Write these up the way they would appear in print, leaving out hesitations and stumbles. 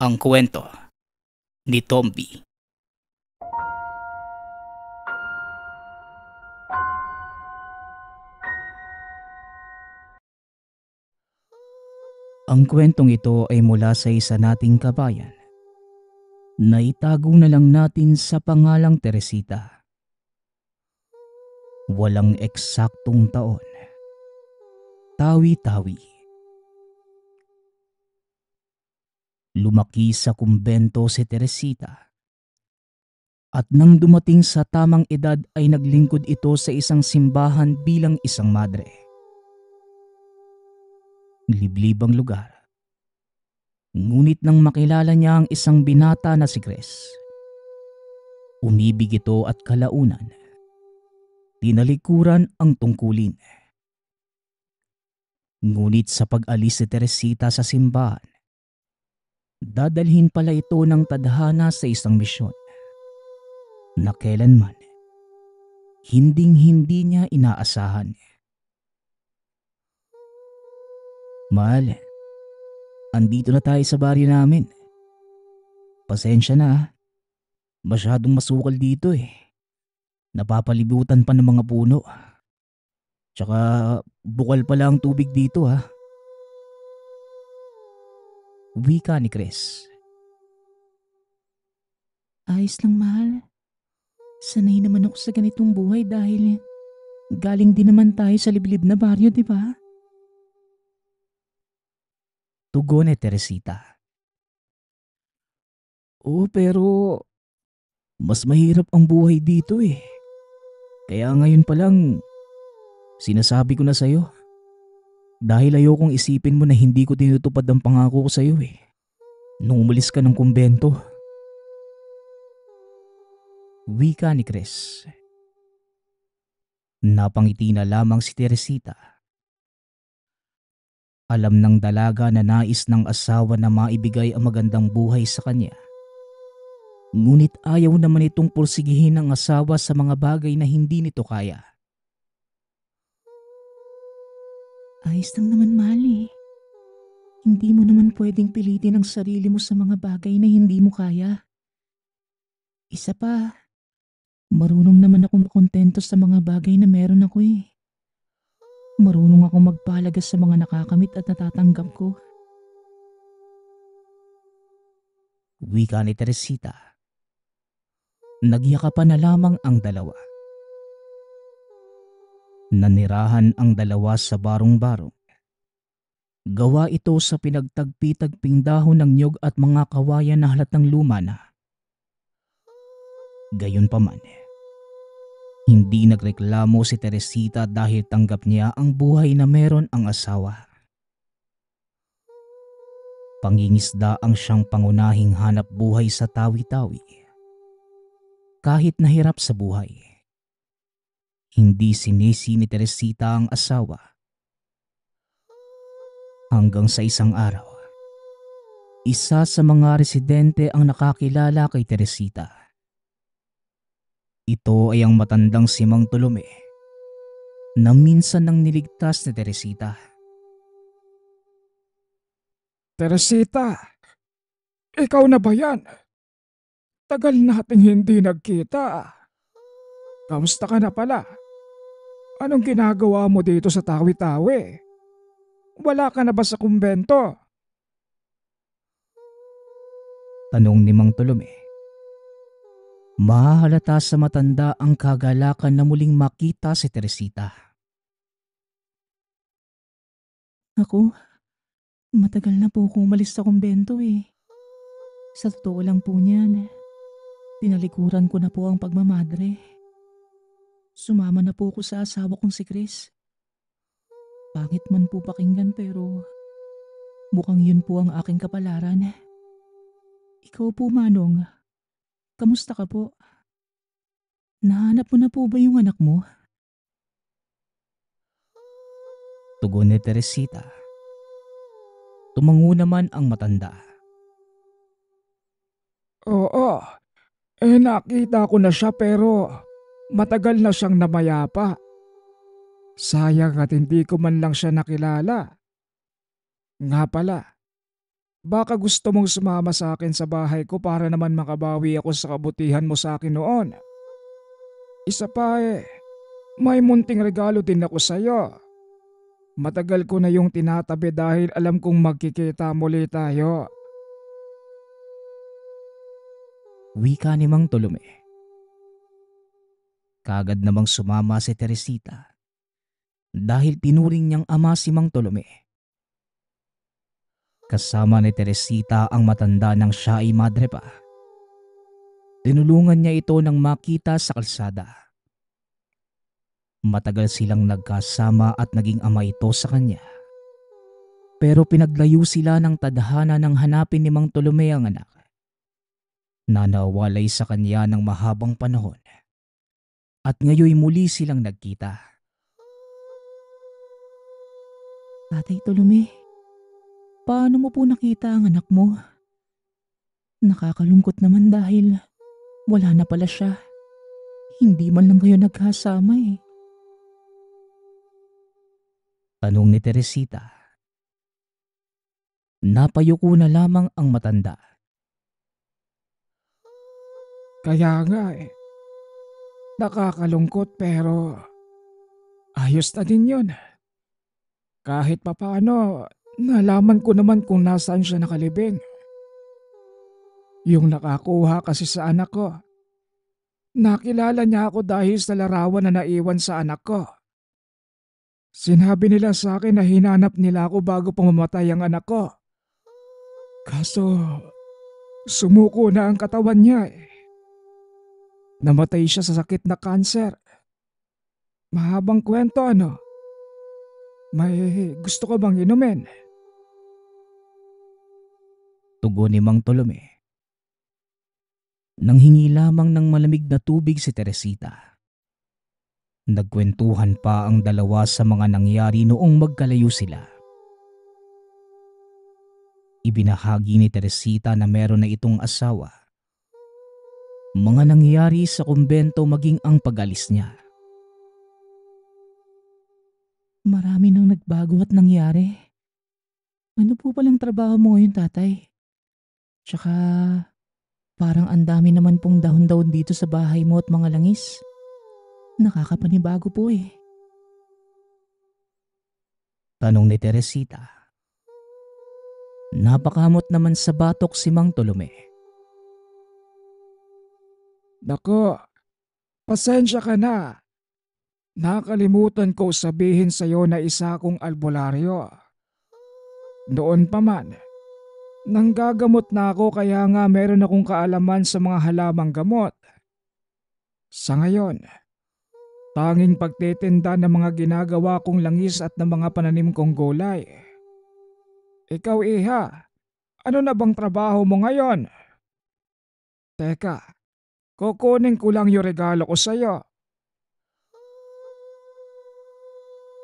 Ang kwento ni Tomby. Ang kwentong ito ay mula sa isa nating kabayan na itago na lang natin sa pangalang Teresita. Walang eksaktong taon. Tawi-tawi. Lumaki sa kumbento si Teresita. At nang dumating sa tamang edad ay naglingkod ito sa isang simbahan bilang isang madre. Liblibang lugar. Ngunit nang makilala niya ang isang binata na si Chris, umibig ito at kalaunan. Tinalikuran ang tungkulin. Ngunit sa pag-alis si Teresita sa simbahan, dadalhin pala ito ng tadhana sa isang misyon na kailanman hinding-hindi niya inaasahan. Mahal, andito na tayo sa baryo namin. Pasensya na, masyadong masukal dito eh. Napapalibutan pa ng mga puno. Tsaka bukal pala ang tubig dito ha. Wika ni Chris. Ayos lang, mahal. Sanay naman ako sa ganitong buhay dahil galing din naman tayo sa liblib na baryo, di ba? Tugon ni Teresita. Oo, pero mas mahirap ang buhay dito eh. Kaya ngayon pa lang sinasabi ko na sa'yo. Dahil ayokong isipin mo na hindi ko tinutupad ang pangako ko sa'yo eh. Nung umalis ka ng kumbento. Wika ni Chris. Napangiti na lamang si Teresita. Alam ng dalaga na nais ng asawa na maibigay ang magandang buhay sa kanya. Ngunit ayaw naman itong pursigihin ng asawa sa mga bagay na hindi nito kaya. Ayos lang naman, mahal eh. Hindi mo naman pwedeng pilitin ang sarili mo sa mga bagay na hindi mo kaya. Isa pa, marunong naman akong makontento sa mga bagay na meron ako eh. Marunong akong magpahalaga sa mga nakakamit at natatanggap ko. Wika ni Teresita. Nagyakapan na lamang ang dalawa. Nanirahan ang dalawa sa barong-barong. Gawa ito sa pinagtagpi-tagping dahon ng niyog at mga kawayan na halatang luma na. Gayunpaman, hindi nagreklamo si Teresita dahil tanggap niya ang buhay na meron ang asawa. Pangingisda ang siyang pangunahing hanap buhay sa tawi-tawi. Kahit nahirap sa buhay, hindi sinisi ni Teresita ang asawa. Hanggang sa isang araw, isa sa mga residente ang nakakilala kay Teresita. Ito ay ang matandang si Mang Tolome na minsan nang niligtas ni Teresita. Teresita, ikaw na ba yan? Tagal nating hindi nagkita. Kamusta ka na pala? Anong ginagawa mo dito sa Tawi-Tawi? Wala ka na ba sa kumbento? Tanong ni Mang Tolome. Mahahalata sa matanda ang kagalakan na muling makita si Teresita. Ako, matagal na po akong umalis sa kumbento eh. Sa totoo lang po niyan, tinalikuran ko na po ang pagmamadre. Sumama na po ako sa asawa kong si Chris. Pangit man po pakinggan pero mukhang yun po ang aking kapalaran. Ikaw po, Manong, kamusta ka po? Nahanap mo na po ba yung anak mo? Tugon ni Teresita. Tumango naman ang matanda. Oo, nakita ko na siya pero matagal na siyang namayapa. Sayang at hindi ko man lang siya nakilala. Nga pala, Baka gusto mong sumama sa akin sa bahay ko para naman makabawi ako sa kabutihan mo sa akin noon. Isa pa may munting regalo din ako sa'yo. Matagal ko na yung tinatabi dahil alam kong magkikita muli tayo. Wika ni Mang Tolome. Kaagad namang sumama si Teresita dahil tinuring niyang ama si Mang Tolome. Kasama ni Teresita ang matanda ng siya ay madre pa. Tinulungan niya ito nang makita sa kalsada. Matagal silang nagkasama at naging ama ito sa kanya. Pero pinaglayo sila ng tadhana nang hanapin ni Mang Tolome ang anak na nawalay sa kanya ng mahabang panahon. At ngayoy muli silang nagkita. Tatay Tolome, paano mo po nakita ang anak mo? Nakakalungkot naman dahil wala na pala siya. Hindi man lang kayo nagkasama eh. Tanong ni Teresita. Napayuko na lamang ang matanda. Kaya nga nakakalungkot pero ayos na din yun. Kahit papaano, nalaman ko naman kung nasaan siya nakalibing. Yung nakakuha kasi sa anak ko. Nakilala niya ako dahil sa larawan na naiwan sa anak ko. Sinabi nila sa akin na hinanap nila ako bago pumamatay ang anak ko. Kaso, sumuko na ang katawan niya Namatay siya sa sakit na kanser. Mahabang kwento May gusto ko bang inumin? Tugon ni Mang Tolome. Nanghingi lamang ng malamig na tubig si Teresita. Nagkwentuhan pa ang dalawa sa mga nangyari noong magkalayo sila. Ibinahagi ni Teresita na meron na itong asawa. Mga nangyari sa kumbento maging ang pag-alis niya. Marami nang nagbago at nangyari. Ano po palang trabaho mo ngayon, tatay? Tsaka parang ang dami naman pong dahon-dahon dito sa bahay mo at mga langis. Nakakapanibago po eh. Tanong ni Teresita. Napakamot naman sa batok si Mang Tolome. Nako, pasensya ka na. Nakalimutan ko sabihin sa iyo na isa akong albularyo. Noon pa man, nanggagamot na ako kaya nga meron akong kaalaman sa mga halamang gamot. Sa ngayon, tanging pagtitinda ng mga ginagawa kong langis at ng mga pananim kong gulay. Ikaw iha, ano na bang trabaho mo ngayon? Teka, kukunin ko lang yung regalo ko sa iyo.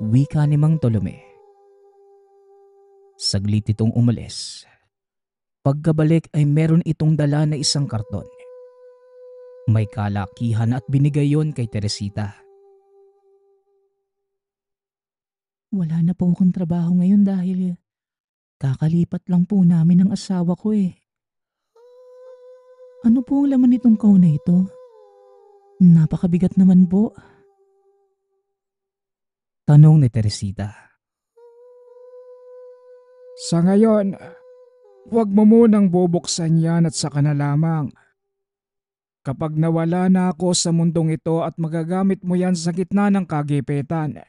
Wika ni Mang Tolome. Saglit itong umalis. Pagkabalik ay meron itong dala na isang karton. May kalakihan at binigay yon kay Teresita. Wala na po akong trabaho ngayon dahil kakalipat lang po namin ng asawa ko eh. Ano po ang laman nitong kahon na ito? Napakabigat naman po. Tanong ni Teresita. Sa ngayon, huwag mo munang bubuksan yan at saka na lamang. Kapag nawala na ako sa mundong ito at magagamit mo yan sa gitna ng kagipitan.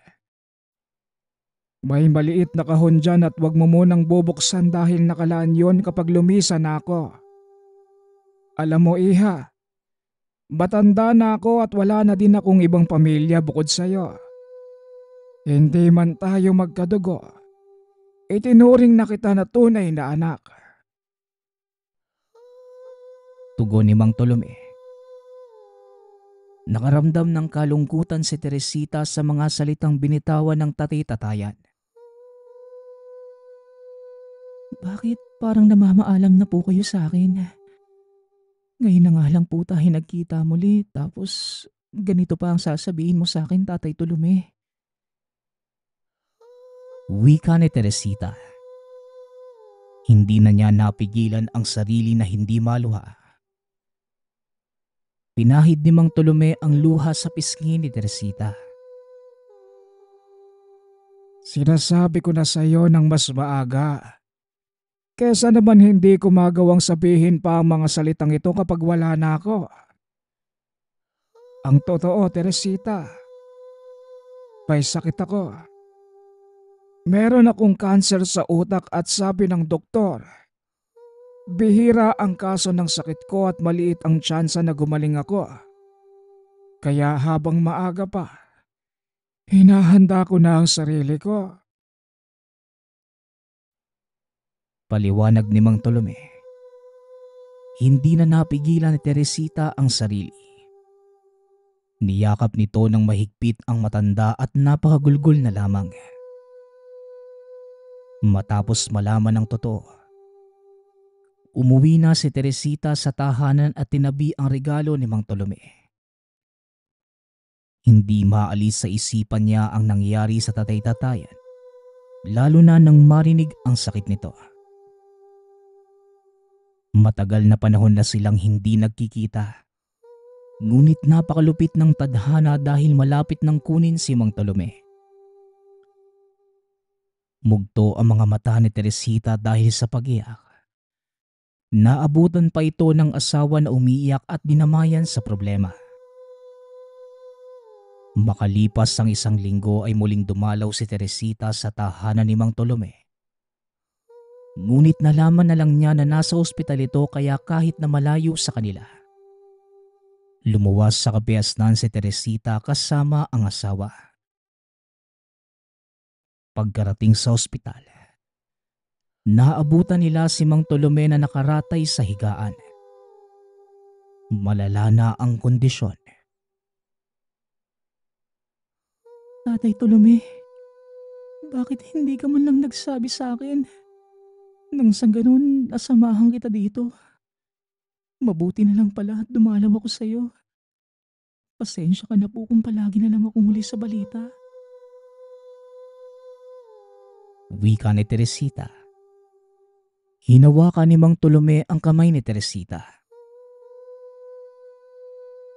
May maliit na kahon dyan at huwag mo munang bubuksan dahil nakalaan yon kapag lumisa na ako. Alam mo iha, matanda na ako at wala na din akong ibang pamilya bukod sa'yo. Hindi man tayo magkadugo, itinuring na kita na tunay na anak. Tugon ni Mang Tolome. Nakaramdam ng kalungkutan si Teresita sa mga salitang binitawan ng tatay-tatayan. Bakit parang namamaalam na po kayo sa akin? Ngayon na nga lang po tayo nagkita muli tapos ganito pa ang sasabihin mo sa akin, Tatay Tolome. Wika ni Teresita. Hindi na niya napigilan ang sarili na hindi maluha. Pinahid ni Mang Tolome ang luha sa pisngi ni Teresita. Sinasabi ko na sa iyo ng mas maaga. Kesa naman hindi ko magawang sabihin pa ang mga salitang ito kapag wala na ako. Ang totoo, Teresita, may sakit ako. Meron akong kanser sa utak at sabi ng doktor, bihira ang kaso ng sakit ko at maliit ang tsansa na gumaling ako. Kaya habang maaga pa, hinahanda ko na ang sarili ko. Paliwanag ni Mang Tolome. Hindi na napigilan ni Teresita ang sarili. Niyakap nito ng mahigpit ang matanda at napakagulgol na lamang. Matapos malaman ang totoo, umuwi na si Teresita sa tahanan at tinabi ang regalo ni Mang Tolome. Hindi maalis sa isipan niya ang nangyari sa tatay-tatayan, lalo na nang marinig ang sakit nito. Matagal na panahon na silang hindi nagkikita. Ngunit napakalupit ng tadhana dahil malapit nang kunin si Mang Tolome. Mugto ang mga mata ni Teresita dahil sa pag-iyak. Naabutan pa ito ng asawa na umiiyak at dinamayan sa problema. Makalipas ang 1 linggo ay muling dumalaw si Teresita sa tahanan ni Mang Tolome. Ngunit nalaman na lang niya na nasa ospital ito kaya kahit na malayo sa kanila. Lumuwas sa kapiasnan si Teresita kasama ang asawa. Pagkarating sa ospital, naabutan nila si Mang Tolome na nakaratay sa higaan. Malala na ang kondisyon. Tatay Tolome, bakit hindi ka man lang nagsabi sa akin? Nang sa ganun, nasamahan kita dito. Mabuti na lang pala at dumalaw ako sa iyo. Pasensya ka na po kung palagi na lang akong huli sa balita. Wika ni Teresita. Hinawakan ni Mang Tolome ang kamay ni Teresita.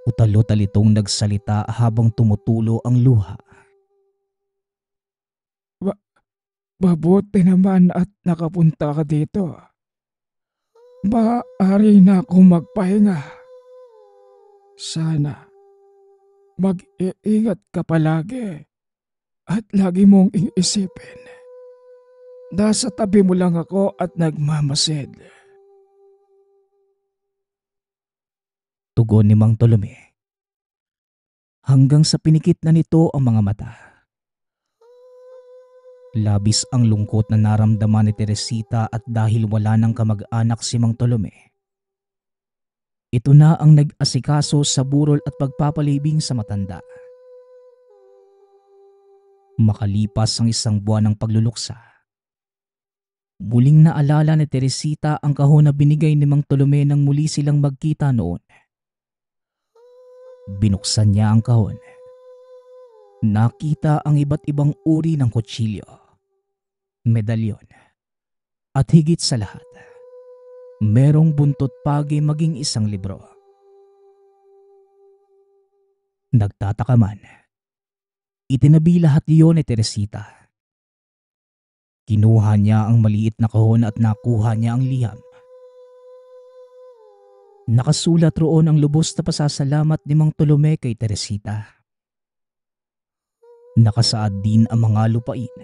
Utalo-talitong nagsalita habang tumutulo ang luha. Mabuti naman at nakapunta ka dito. Maaari na akong magpahinga. Sana mag-iingat ka palagi at lagi mong iisipin. Nasa tabi mo lang ako at nagmamasid. Tugon ni Mang Tolome. Hanggang sa pinikit na nito ang mga mata. Labis ang lungkot na naramdaman ni Teresita at dahil wala nang kamag-anak si Mang Tolome. Ito na ang nag-asikaso sa burol at pagpapalibing sa matanda. Makalipas ang 1 buwan ng pagluluksa, muling naalala ni Teresita ang kahon na binigay ni Mang Tolome nang muli silang magkita noon. Binuksan niya ang kahon. Nakita ang iba't ibang uri ng kutsilyo, medalyon, at higit sa lahat, merong buntot pagi maging 1 libro. Nagtataka man, itinabi lahat iyon ni Teresita. Kinuha niya ang maliit na kahon at nakuha niya ang liham. Nakasulat roon ang lubos na pasasalamat ni Mang Tolome kay Teresita. Nakasaad din ang mga lupain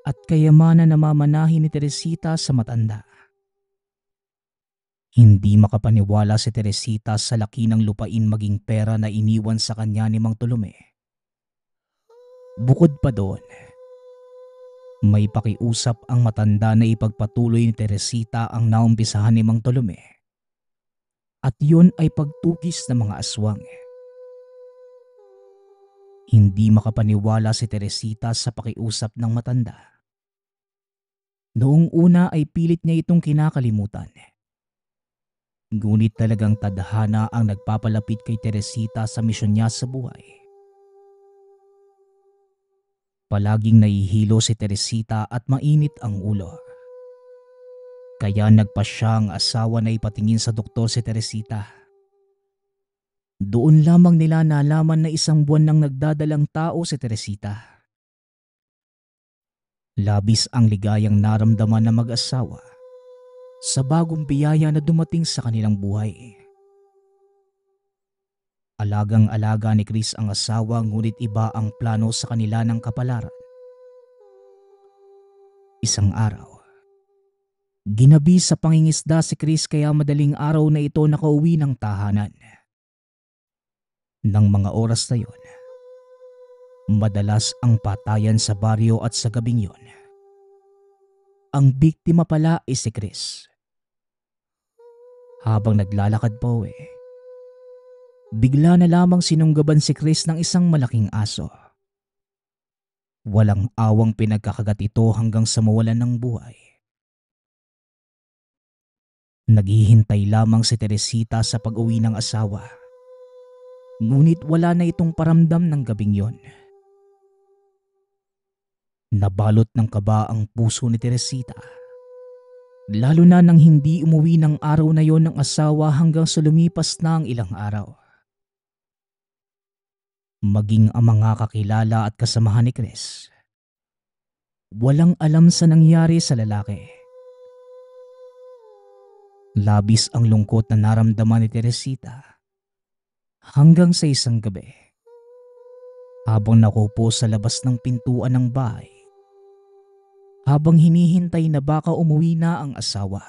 at kayamanan na mamanahin ni Teresita sa matanda. Hindi makapaniwala si Teresita sa laki ng lupain maging pera na iniwan sa kanya ni Mang Tolome. Bukod pa doon, may pakiusap ang matanda na ipagpatuloy ni Teresita ang naumpisahan ni Mang Tolome. At yun ay pagtugis ng mga aswang. Hindi makapaniwala si Teresita sa pakiusap ng matanda. Noong una ay pilit niya itong kinakalimutan. Ngunit talagang tadhana ang nagpapalapit kay Teresita sa misyon niya sa buhay. Palaging nahihilo si Teresita at mainit ang ulo. Kaya nagpasya ang asawa na ipatingin sa doktor si Teresita. Doon lamang nila nalaman na 1 buwan nang nagdadalang tao si Teresita. Labis ang ligayang naramdaman ng mag-asawa sa bagong biyaya na dumating sa kanilang buhay. Alagang-alaga ni Chris ang asawa, ngunit iba ang plano sa kanila ng kapalaran. Isang araw, ginabi sa pangingisda si Chris kaya madaling araw na ito nakauwi ng tahanan. Nang mga oras na yon, madalas ang patayan sa baryo at sa gabing yon. Ang biktima pala ay si Chris. Habang naglalakad pa uwi, bigla na lamang sinunggaban si Chris ng isang malaking aso. Walang awang pinagkakagat ito hanggang sa mawalan ng buhay. Naghihintay lamang si Teresita sa pag-uwi ng asawa. Ngunit wala na itong paramdam ng gabing yon. Nabalot ng kaba ang puso ni Teresita, lalo na nang hindi umuwi ng araw na yon ng asawa hanggang sa lumipas na ang ilang araw. Maging ang mga kakilala at kasamahan ni Chris, walang alam sa nangyari sa lalaki. Labis ang lungkot na naramdaman ni Teresita hanggang sa isang gabi, habang nakupo sa labas ng pintuan ng bahay, habang hinihintay na baka umuwi na ang asawa.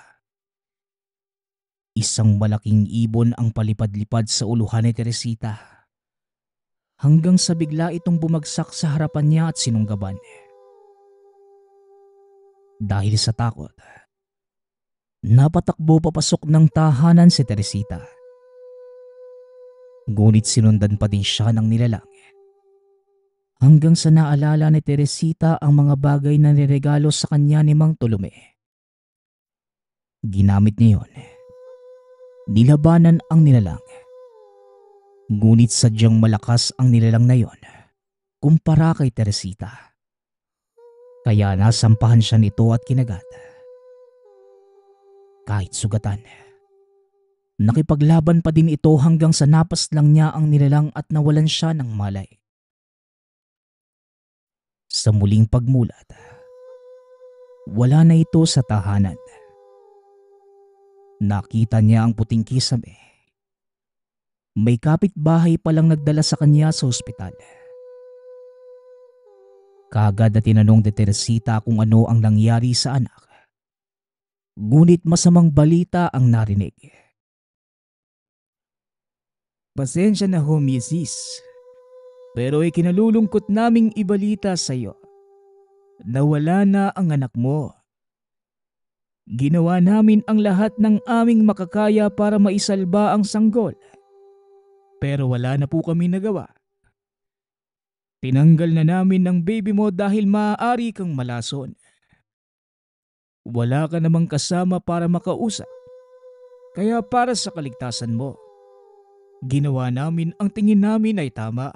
Isang malaking ibon ang palipad-lipad sa uluhan ni Teresita, hanggang sa bigla itong bumagsak sa harapan niya at sinunggaban. Dahil sa takot, napatakbo papasok ng tahanan si Teresita. Ngunit sinundan pa din siya ng nilalang, hanggang sa naalala ni Teresita ang mga bagay na niregalo sa kanya ni Mang Tolome. Ginamit niya yun. Nilabanan ang nilalang. Ngunit sadyang malakas ang nilalang na yon kumpara kay Teresita. Kaya nasampahan siya nito at kinagat. Kahit sugatan, nakipaglaban pa din ito hanggang sa napas lang niya ang nilalang at nawalan siya ng malay. Sa muling pagmulat, wala na ito sa tahanan. Nakita niya ang puting kisame. May kapitbahay palang nagdala sa kanya sa ospital. Kaagad na tinanong ni Teresita kung ano ang nangyari sa anak. Ngunit masamang balita ang narinig. Pasensya na ho, Mrs. Pero ikinalulungkot naming ibalita sa iyo na wala na ang anak mo. Ginawa namin ang lahat ng aming makakaya para maisalba ang sanggol. Pero wala na po kami nagawa. Tinanggal na namin ang baby mo dahil maaari kang malason. Wala ka namang kasama para makausap. Kaya para sa kaligtasan mo, ginawa namin ang tingin namin ay tama.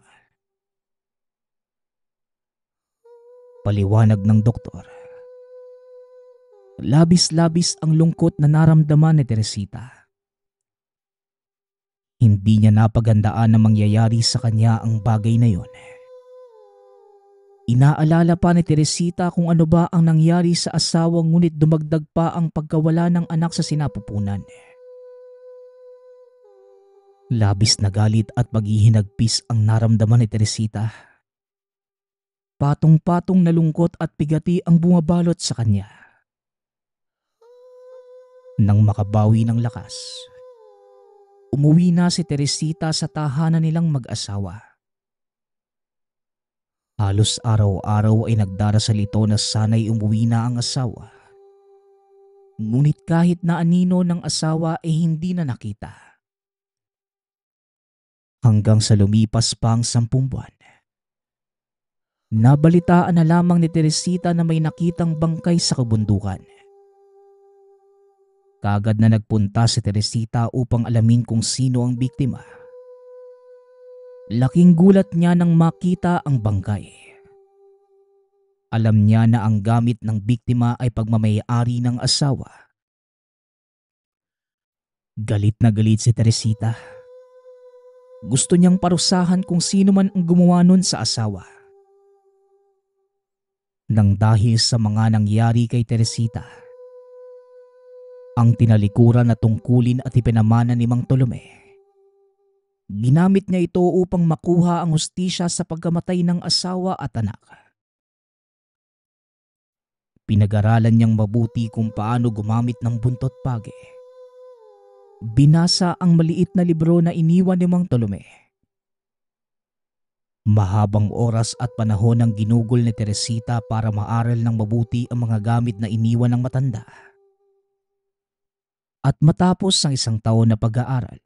Paliwanag ng doktor. Labis-labis ang lungkot na naramdaman ni Teresita. Hindi niya napaghandaan na mangyayari sa kanya ang bagay na yon. Inaalala pa ni Teresita kung ano ba ang nangyari sa asawa, ngunit dumagdag pa ang pagkawala ng anak sa sinapupunan. Labis na galit at paghihinagpis ang naramdaman ni Teresita. Patong-patong na lungkot at bigati ang bumabalot sa kanya. Nang makabawi ng lakas, umuwi na si Teresita sa tahanan nilang mag-asawa. Halos araw-araw ay nagdarasal ito na sana'y umuwi na ang asawa. Ngunit kahit na anino ng asawa ay hindi na nakita. Hanggang sa lumipas pa ang 10 buwan. Nabalitaan na lamang ni Teresita na may nakitang bangkay sa kabundukan. Kaagad na nagpunta si Teresita upang alamin kung sino ang biktima. Laking gulat niya nang makita ang bangkay. Alam niya na ang gamit ng biktima ay pagmamay-ari ng asawa Galit na galit si Teresita. Gusto niyang parusahan kung sino man ang gumawa nun sa asawa. Nang dahil sa mga nangyari kay Teresita, ang tinalikuran na tungkulin at ipinamana ni Mang Tolome, ginamit niya ito upang makuha ang hustisya sa pagkamatay ng asawa at anak. Pinag-aralan niyang mabuti kung paano gumamit ng buntot page. Binasa ang maliit na libro na iniwan ni Mang Tolome. Mahabang oras at panahon ang ginugol ni Teresita para maaral ng mabuti ang mga gamit na iniwan ng matanda. At matapos ang 1 taon na pag-aaral,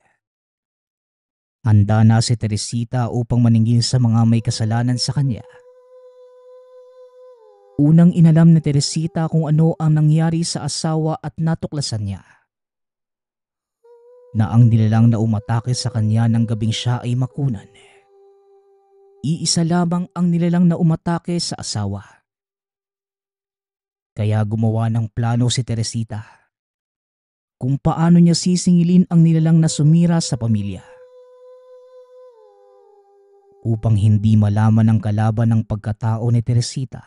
handa na si Teresita upang maningil sa mga may kasalanan sa kanya. Unang inalam ni Teresita kung ano ang nangyari sa asawa at natuklasan niya na ang nilalang na umatake sa kanya ng gabing siya ay makunan. Iisa lamang ang nilalang na umatake sa asawa. Kaya gumawa ng plano si Teresita kung paano niya sisingilin ang nilalang na sumira sa pamilya. Upang hindi malaman ng kalaban ng pagkatao ni Teresita,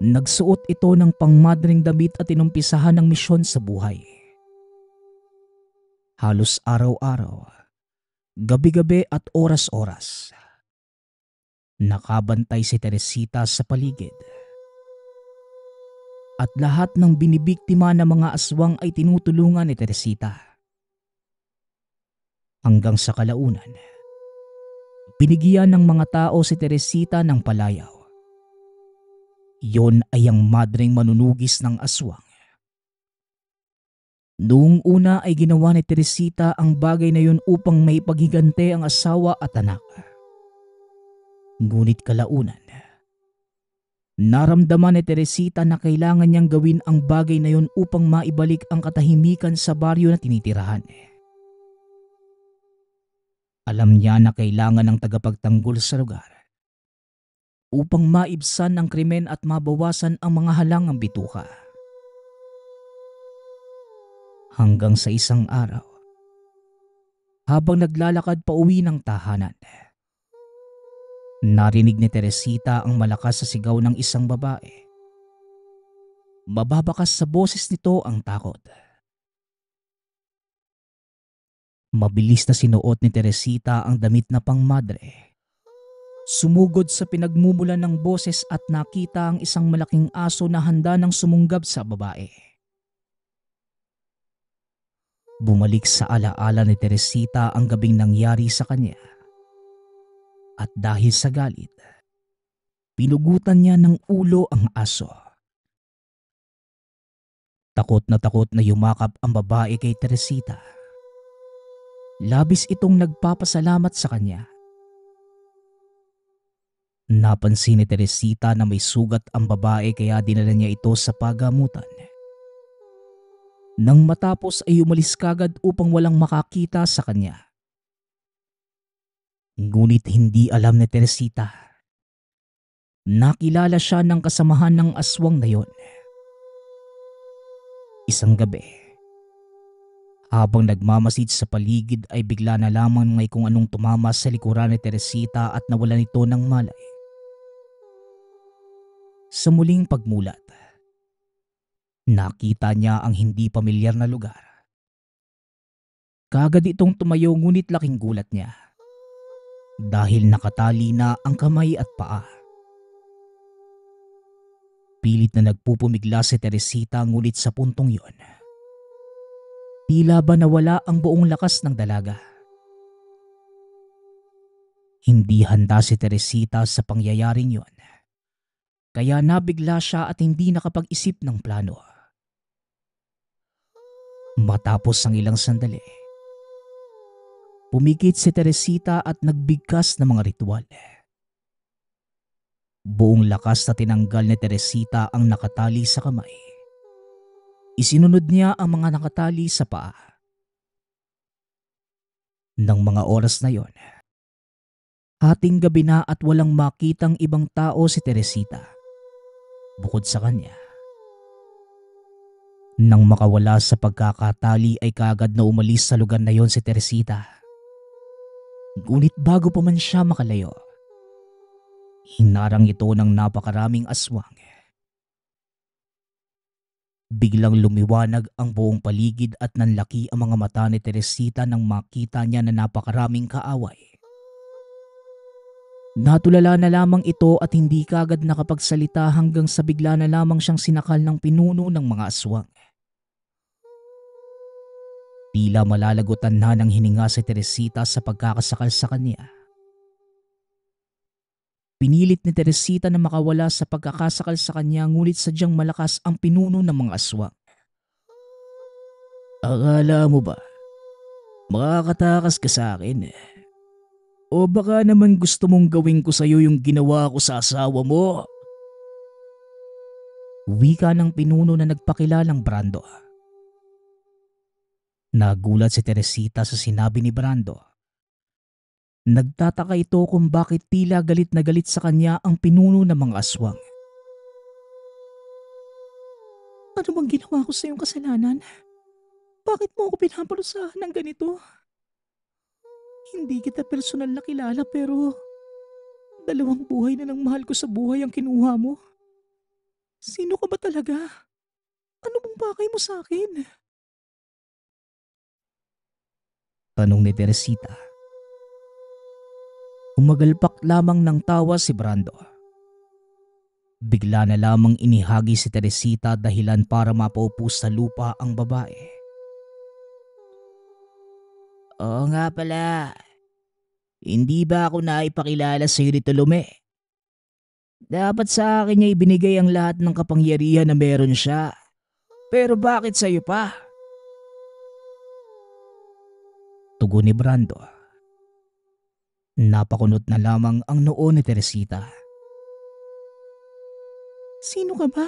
nagsuot ito ng pangmadring damit at inumpisahan ng misyon sa buhay. Halos araw-araw, gabi-gabi at oras-oras, nakabantay si Teresita sa paligid. At lahat ng binibiktima ng mga aswang ay tinutulungan ni Teresita. Hanggang sa kalaunan, binigyan ng mga tao si Teresita ng palayaw. Iyon ay ang madreng manunugis ng aswang. Noong una ay ginawa ni Teresita ang bagay na yun upang maipagigante ang asawa at anak. Ngunit kalaunan, naramdaman ni Teresita na kailangan niyang gawin ang bagay na yun upang maibalik ang katahimikan sa baryo na tinitirahan. Alam niya na kailangan ng tagapagtanggol sa lugar upang maibsan ang krimen at mabawasan ang mga halangang bituka. Hanggang sa isang araw, habang naglalakad pa uwi ng tahanan, narinig ni Teresita ang malakas sa sigaw ng isang babae. Mababakas sa boses nito ang takot. Mabilis na sinuot ni Teresita ang damit na pangmadre. Sumugod sa pinagmumulan ng boses at nakita ang isang malaking aso na handa ng sumunggab sa babae. Bumalik sa alaala ni Teresita ang gabing nangyari sa kanya. At dahil sa galit, pinugutan niya ng ulo ang aso. Takot na yumakap ang babae kay Teresita. Labis itong nagpapasalamat sa kanya. Napansin ni Teresita na may sugat ang babae kaya dinala niya ito sa pagamutan. Nang matapos ay umalis kagad upang walang makakita sa kanya. Ngunit hindi alam ni Teresita. Nakilala siya ng kasamahan ng aswang na yon. Isang gabi, habang nagmamasid sa paligid ay bigla na lamang may kung anong tumama sa likuran ni Teresita at nawalan ito ng malay. Sa muling pagmulat, nakita niya ang hindi pamilyar na lugar. Kaagad itong tumayo ngunit laking gulat niya dahil nakatali na ang kamay at paa. Pilit na nagpupumigla si Teresita ngunit sa puntong yon, tila ba nawala ang buong lakas ng dalaga. Hindi handa si Teresita sa pangyayaring yon, kaya nabigla siya at hindi nakapag-isip ng plano. Matapos ang ilang sandali, pumikit si Teresita at nagbigkas ng mga ritual. Buong lakas na tinanggal ni Teresita ang nakatali sa kamay. Isinunod niya ang mga nakatali sa paa. Nang mga oras na yon, hating gabi na at walang makitang ibang tao si Teresita bukod sa kanya. Nang makawala sa pagkakatali ay kaagad na umalis sa lugar na yon si Teresita. Ngunit bago pa man siya makalayo, hinarang ito ng napakaraming aswang. Biglang lumiwanag ang buong paligid at nanlaki ang mga mata ni Teresita nang makita niya na napakaraming kaaway. Natulala na lamang ito at hindi kaagad nakapagsalita hanggang sa bigla na lamang siyang sinakal ng pinuno ng mga aswang. Tila malalagutan na ng hininga si Teresita sa pagkakasakal sa kanya. Pinilit ni Teresita na makawala sa pagkakasakal sa kanya ngunit sadyang malakas ang pinuno ng mga aswang. Akala mo ba makakatakas ka sa akin? O baka naman gusto mong gawin ko sa'yo yung ginawa ko sa asawa mo? Wika ng pinuno na nagpakilalang Brando. Nagulat si Teresita sa sinabi ni Brando. Nagtataka ito kung bakit tila galit na galit sa kanya ang pinuno ng mga aswang. Ano bang ginawa ko sa iyong kasalanan? Bakit mo ako pinaparusahan ng ganito? Hindi kita personal na kilala pero 2 buhay na ng mahal ko sa buhay ang kinuha mo. Sino ka ba talaga? Ano bang pakay mo sa akin? Tanong ni Teresita. Umagalpak lamang ng tawa si Brando. Bigla na lamang inihagi si Teresita dahilan para mapaupo sa lupa ang babae. Oo nga pala. Hindi ba ako naipakilala sa iyo ni Tolome? Dapat sa akin niya ibinigay ang lahat ng kapangyarihan na meron siya. Pero bakit sa iyo pa? Tugon ni Brando. Napakunot na lamang ang noo ni Teresita. Sino ka ba?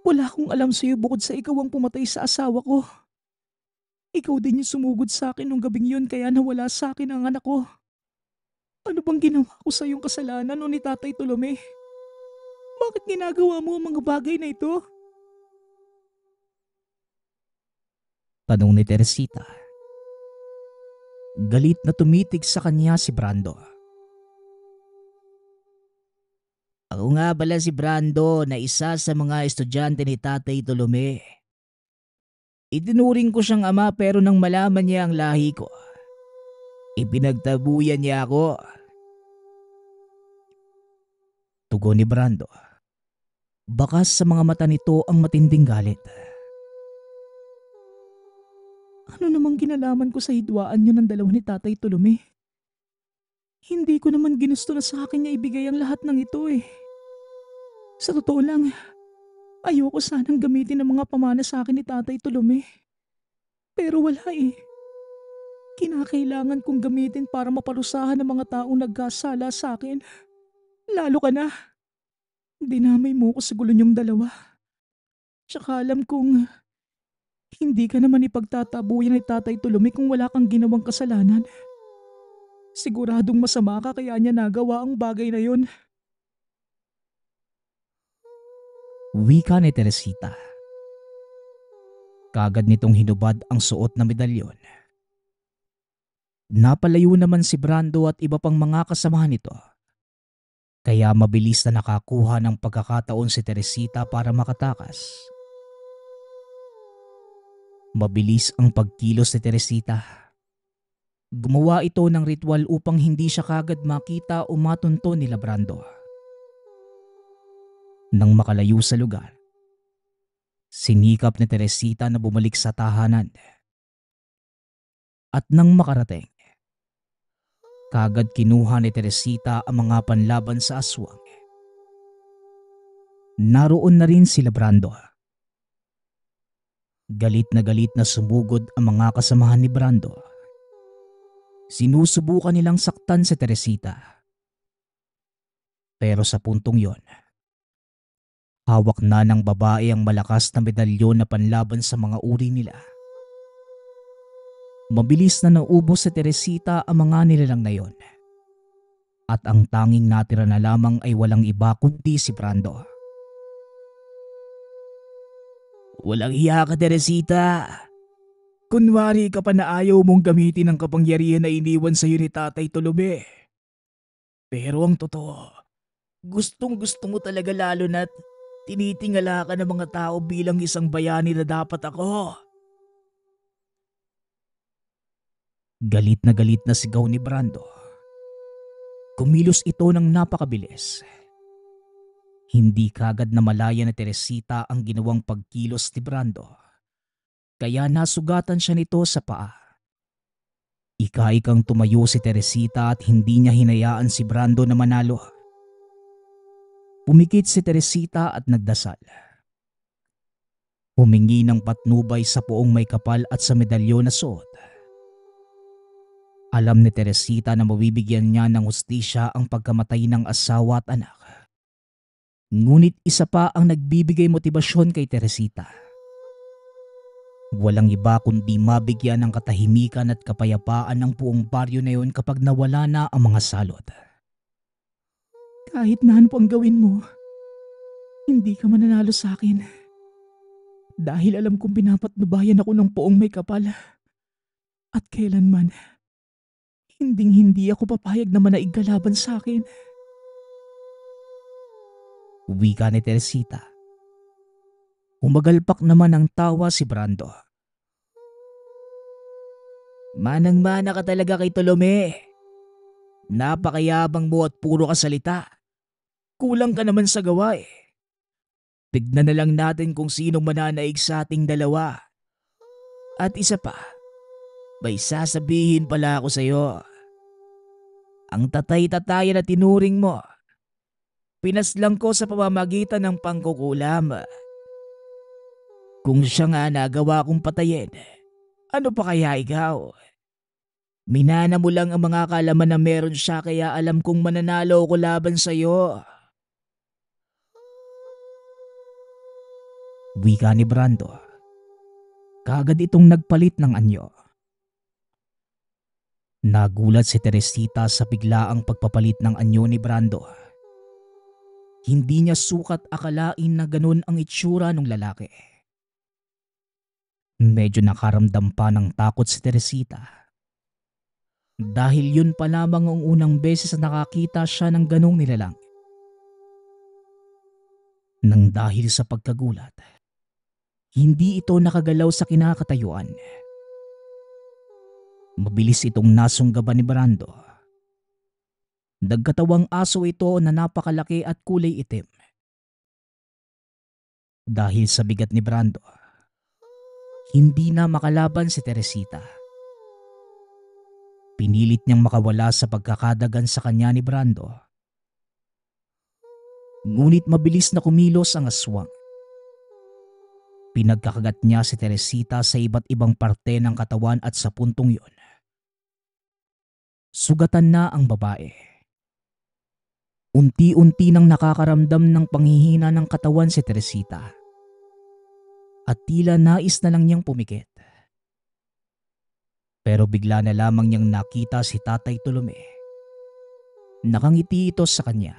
Wala akong alam sa iyo bukod sa ikaw ang pumatay sa asawa ko. Ikaw din yung sumugod sa akin nung gabing yun kaya nawala sa akin ang anak ko. Ano bang ginawa ko sa iyong kasalanan o ni Tatay Tolome? Bakit ginagawa mo ang mga bagay na ito? Tanong ni Teresita. Galit na tumitig sa kanya si Brando. Ako nga pala si Brando na isa sa mga estudyante ni Tatay Tolome. Itinuring ko siyang ama pero nang malaman niya ang lahi ko, ipinagtabuyan niya ako. Tugon ni Brando. Bakas sa mga mata nito ang matinding galit. Ano namang kinalaman ko sa hidwaan yun ng dalawa ni Tatay Tolome? Hindi ko naman ginusto na sa akin niya ibigay ang lahat ng ito eh. Sa totoo lang, ayoko sanang gamitin ang mga pamana sa akin ni Tatay Tolome. Pero wala eh. Kinakailangan kong gamitin para maparusahan ang mga taong nagkasala sa akin. Lalo ka na. Dinamay mo ko sa gulo niyong dalawa. Tsaka alam kong hindi ka naman ipagtatabuyan ni Tatay Tolome kung wala kang ginawang kasalanan. Siguradong masama ka kaya niya nagawa ang bagay na yon. Wika ni Teresita. Kagad nitong hinubad ang suot na medalyon. Napalayo naman si Brando at iba pang mga kasamahan nito. Kaya mabilis na nakakuha ng pagkakataon si Teresita para makatakas. Mabilis ang pagkilos ni Teresita. Gumawa ito ng ritual upang hindi siya kagad makita o matunto nila Brando. Nang makalayo sa lugar, sinikap ni Teresita na bumalik sa tahanan. At nang makarating, kagad kinuha ni Teresita ang mga panlaban sa aswang. Naroon na rin sila Brando. Galit na sumugod ang mga kasamahan ni Brando. Sinusubukan nilang saktan si Teresita. Pero sa puntong yon, hawak na ng babae ang malakas na medalyon na panlaban sa mga uri nila. Mabilis na naubos sa Teresita ang mga nilalang na yon. At ang tanging natira na lamang ay walang iba kundi si Brando. Walang hiya ka, Teresita. Kunwari ka pa na ayaw mong gamitin ang kapangyarihan na iniwan sa'yo ni Tatay Tolome. Pero ang totoo, gustong gusto mo talaga lalo na't tinitingala ka ng mga tao bilang isang bayani na dapat ako. Galit na sigaw ni Brando. Kumilos ito ng napakabilis. Hindi kagad na malaya ni Teresita ang ginawang pagkilos ni Brando. Kaya nasugatan siya nito sa paa. Ika-ikang tumayo si Teresita at hindi niya hinayaan si Brando na manalo. Pumikit si Teresita at nagdasal. Humingi ng patnubay sa poong may kapal at sa medalyon na suot. Alam ni Teresita na mabibigyan niya ng hustisya ang pagkamatay ng asawa at anak. Ngunit isa pa ang nagbibigay motibasyon kay Teresita. Walang iba kundi mabigyan ng katahimikan at kapayapaan ng buong baryo na yun kapag nawala na ang mga salot. Kahit na ano pang gawin mo, hindi ka mananalo sa akin. Dahil alam kong pinapatnubayan ako ng poong may kapal. At kailanman, hindi ako papayag na manaig ka laban sa akin. Wika ni Teresita. Umagalpak naman ang tawa si Brando. Manang-mana ka talaga kay Tolome. Napakayabang mo at puro ka salita. Kulang ka naman sa gawa eh. Tignan na lang natin kung sinong mananaig sa ating dalawa. At isa pa, may sasabihin pala ako sa iyo. Ang tatay-tataya na tinuring mo, pinaslang ko sa pamamagitan ng pangkukulam. Kung siya nga nagawa kong patayin, ano pa kaya ikaw? Minana mo lang ang mga kalaman na meron siya kaya alam kong mananalo ko laban sa iyo. Wika ni Brando. Kaagad itong nagpalit ng anyo. Nagulat si Teresita sa biglaang pagpapalit ng anyo ni Brando. Hindi niya sukat akalain na ganun ang itsura ng lalaki. Medyo nakaramdam pa ng takot si Teresita. Dahil yun pa lamang ang unang beses na nakakita siya ng ganong nilalang. Nang dahil sa pagkagulat, hindi ito nakagalaw sa kinakatayuan. Mabilis itong nasunggaban ni Brando. Nagkatawang aso ito na napakalaki at kulay itim. Dahil sa bigat ni Brando, hindi na makalaban si Teresita. Pinilit niyang makawala sa pagkakadagan sa kanya ni Brando. Ngunit mabilis na kumilos ang aswang. Pinagkakagat niya si Teresita sa iba't ibang parte ng katawan at sa puntong yun, sugatan na ang babae. Unti-unti nang nakakaramdam ng panghihina ng katawan si Teresita. At tila nais na lang niyang pumikit. Pero bigla na lamang niyang nakita si Tatay Tolome. Nakangiti ito sa kanya.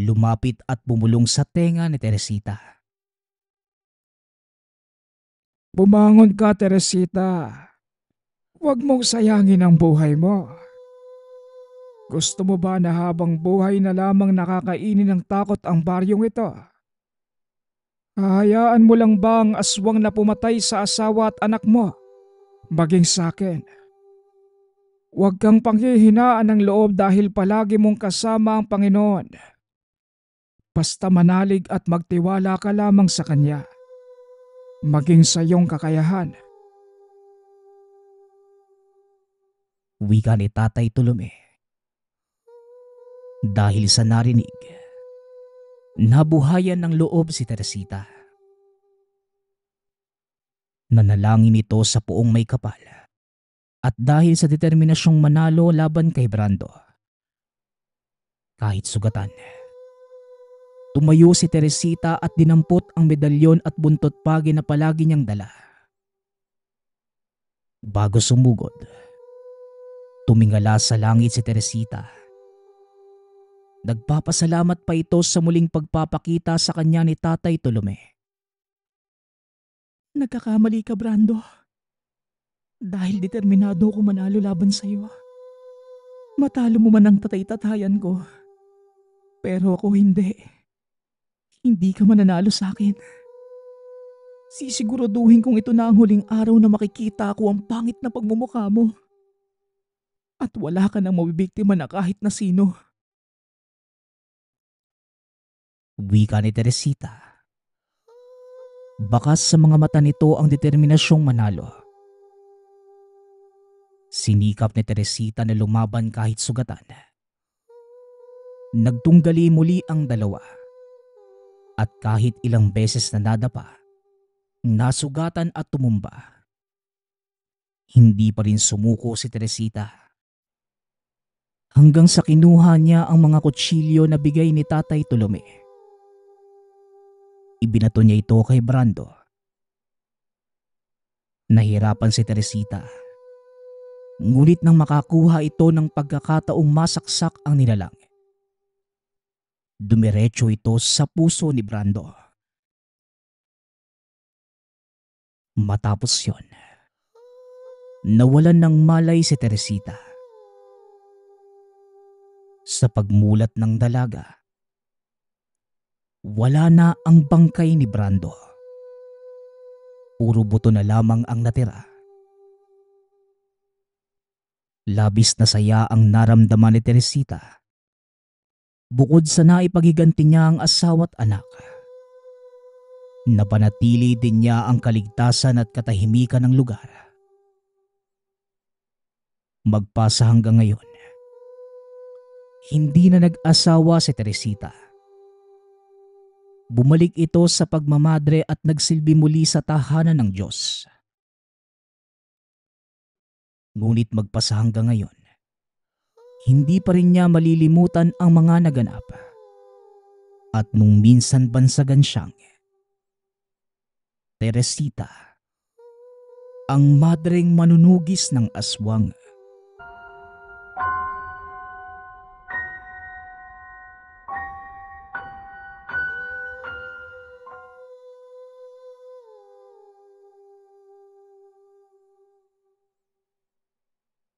Lumapit at bumulong sa tenga ni Teresita. Bumangon ka, Teresita. Huwag mong sayangin ang buhay mo. Gusto mo ba na habang buhay na lamang nakakainin ng takot ang baryong ito? Hahayaan mo lang ba ang aswang na pumatay sa asawa at anak mo maging sa akin? Huwag kang panghihinaan ng loob dahil palagi mong kasama ang Panginoon. Basta manalig at magtiwala ka lamang sa Kanya, maging sa iyong kakayahan. Wika ni Tatay Tolome. Dahil sa narinig, nabuhayan ng loob si Teresita. Nanalangin ito sa poong may kapal at dahil sa determinasyong manalo laban kay Brando. Kahit sugatan, tumayo si Teresita at dinampot ang medalyon at buntot pagi na palagi niyang dala. Bago sumugod, tumingala sa langit si Teresita. Nagpapasalamat pa ito sa muling pagpapakita sa kanya ni Tatay Tolome. Nagkakamali ka, Brando. Dahil determinado ako manalo laban sa'yo. Matalo mo man ang tatay-tatayan ko. Pero ako hindi. Hindi ka mananalo sa akin. Sisiguraduhin kong ito na ang huling araw na makikita ko ang pangit na pagmumukha mo. At wala ka nang mabibiktima na kahit na sino. Wika ni Teresita. Bakas sa mga mata nito ang determinasyong manalo. Sinikap ni Teresita na lumaban kahit sugatan. Nagtunggali muli ang dalawa. At kahit ilang beses na nadapa, nasugatan at tumumba, hindi pa rin sumuko si Teresita. Hanggang sa kinuha niya ang mga kutsilyo na bigay ni Tatay Tolome. Ibinato niya ito kay Brando. Nahirapan si Teresita. Ngunit nang makakuha ito ng pagkakataong masaksak ang nilalang, dumiretso ito sa puso ni Brando. Matapos yon, nawalan ng malay si Teresita. Sa pagmulat ng dalaga, wala na ang bangkay ni Brando. Puro buto na lamang ang natira. Labis na saya ang naramdaman ni Teresita. Bukod sa naipagiganti niya ang asawa't anak, napanatili din niya ang kaligtasan at katahimikan ng lugar. Magpasa hanggang ngayon, hindi na nag-asawa si Teresita. Bumalik ito sa pagmamadre at nagsilbi muli sa tahanan ng Diyos. Ngunit magpasa hanggang ngayon, hindi pa rin niya malilimutan ang mga naganap. At nung minsan bansagan siyang Teresita, ang madreng manunugis ng aswang.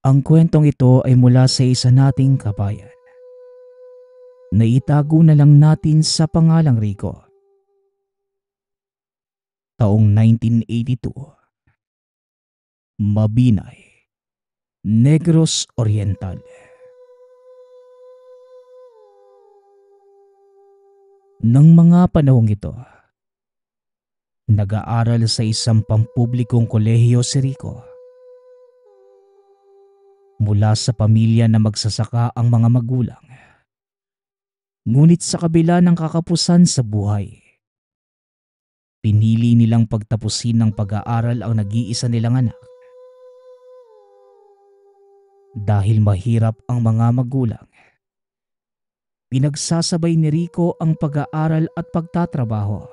Ang kwentong ito ay mula sa isa nating kabayan. Naitago na lang natin sa pangalang Rico. Taong 1982. Mabinay, Negros Oriental. Nang mga panahong ito, nag-aaral sa isang pampublikong kolehiyo si Rico. Mula sa pamilya na magsasaka ang mga magulang. Ngunit sa kabila ng kakapusan sa buhay, pinili nilang pagtapusin ng pag-aaral ang nag-iisa nilang anak. Dahil mahirap ang mga magulang, pinagsasabay ni Rico ang pag-aaral at pagtatrabaho.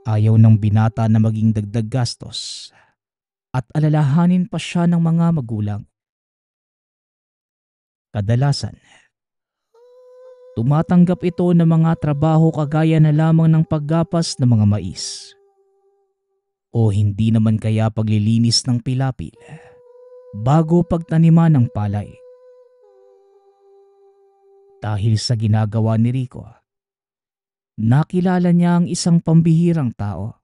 Ayaw ng binata na maging dagdag gastos at alalahanin pa siya ng mga magulang. Kadalasan, tumatanggap ito ng mga trabaho kagaya na lamang ng paggapas ng mga mais. O hindi naman kaya paglilinis ng pilapil bago pagtaniman ng palay. Dahil sa ginagawa ni Rico, nakilala niya ang isang pambihirang tao.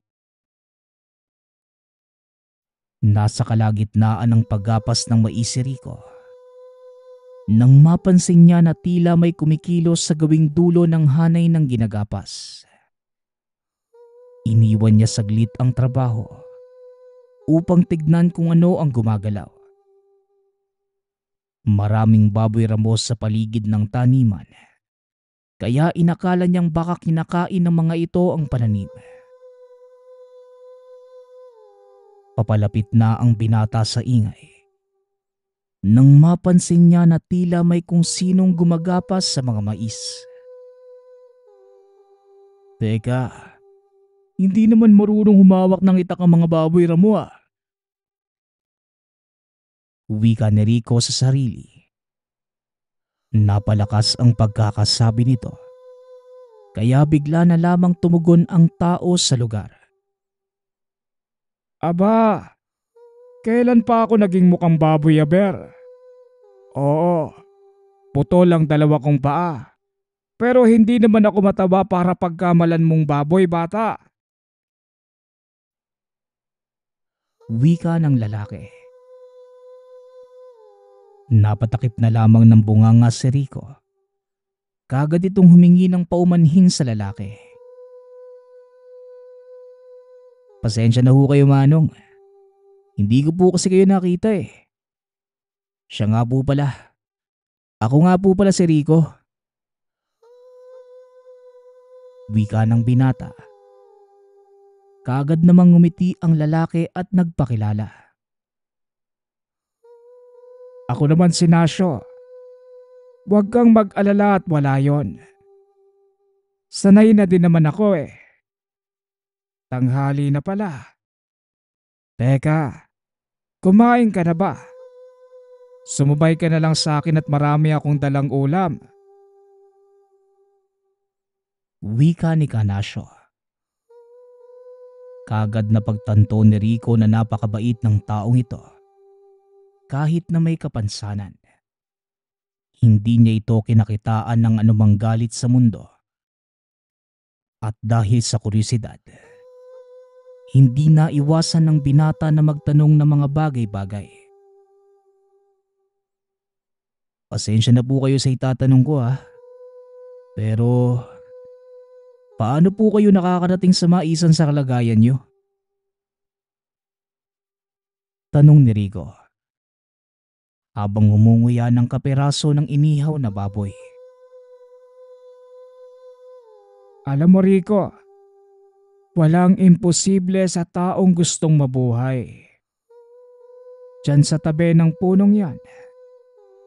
Nasa kalagitnaan ng paggapas ng mais si Rico nang mapansin niya na tila may kumikilos sa gawing dulo ng hanay ng ginagapas. Iniwan niya saglit ang trabaho upang tignan kung ano ang gumagalaw. Maraming baboy ramos sa paligid ng taniman, kaya inakala niyang baka kinakain ng mga ito ang pananim. Papalapit na ang binata sa ingay nang mapansin niya na tila may kung sinong gumagapas sa mga mais. Teka, hindi naman marunong humawak ng itak ang mga baboy ramo ah. Wika ni Rico sa sarili. Napalakas ang pagkakasabi nito, kaya bigla na lamang tumugon ang tao sa lugar. Aba, kailan pa ako naging mukhang baboy, aber? Oo, putol ang dalawa kong paa. Pero hindi naman ako mataba para pagkamalan mong baboy, bata. Wika ng lalaki. Napatakip na lamang ng bunganga si Rico. Kagad itong humingi ng paumanhin sa lalaki. Pasensya na ho kayo, Manong. Hindi ko po kasi kayo nakita eh. Siya nga po pala. Ako nga po pala si Rico. Wika ng binata. Kagad namang ngumiti ang lalaki at nagpakilala. Ako naman si Nasyo. Huwag kang mag-alala at wala yon. Sanay na din naman ako eh. Tanghali na pala. Teka, kumain ka na ba? Sumubay ka na lang sa akin at marami akong dalang ulam. Wika ni Kanasyo. Kagad na pagtanto ni Rico na napakabait ng taong ito. Kahit na may kapansanan. Hindi niya ito kinakitaan ng anumang galit sa mundo. At dahil sa kuryosidad, hindi na iwasan ng binata na magtanong ng mga bagay-bagay. Pasensya na po kayo sa itatanong ko Pero paano po kayo nakakarating sa maisan sa kalagayan niyo? Tanong ni Rico. Habang humunguya ng kaperaso ng inihaw na baboy. Alam mo, Rico, walang imposible sa taong gustong mabuhay. Diyan sa tabi ng punong yan,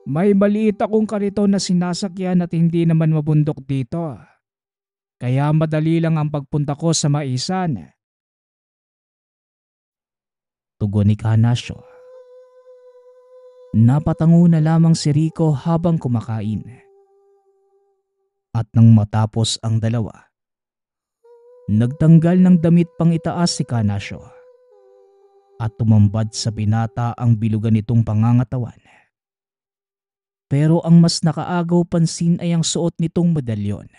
may maliit akong kariton na sinasakyan at hindi naman mabundok dito. Kaya madali lang ang pagpunta ko sa maisan. Tugon ni Kanasyo. Napatango na lamang si Rico habang kumakain. At nang matapos ang dalawa, nagtanggal ng damit pang itaas si Kanasyo at tumambad sa binata ang bilugan nitong pangangatawan. Pero ang mas nakaagaw pansin ay ang suot nitong medalyon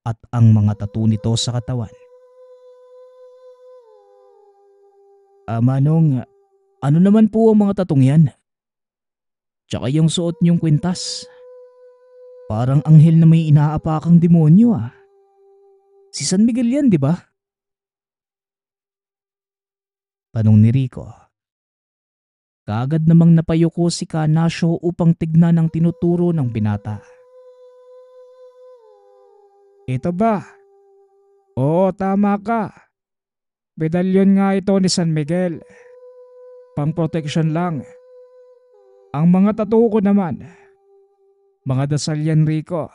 at ang mga tattoo nito sa katawan. Manong, ano naman po ang mga tatong yan? Tsaka yung suot niyong kwintas. Parang anghel na may inaapakang demonyo Si San Miguel yan, di ba? Tanong ni Rico. Kaagad namang napayuko si Kanasyo upang tignan ang tinuturo ng binata. Ito ba? Oo, tama ka. Medalyon nga ito ni San Miguel. Pang protection lang. Ang mga tattoo ko naman, mga dasal yan, Rico.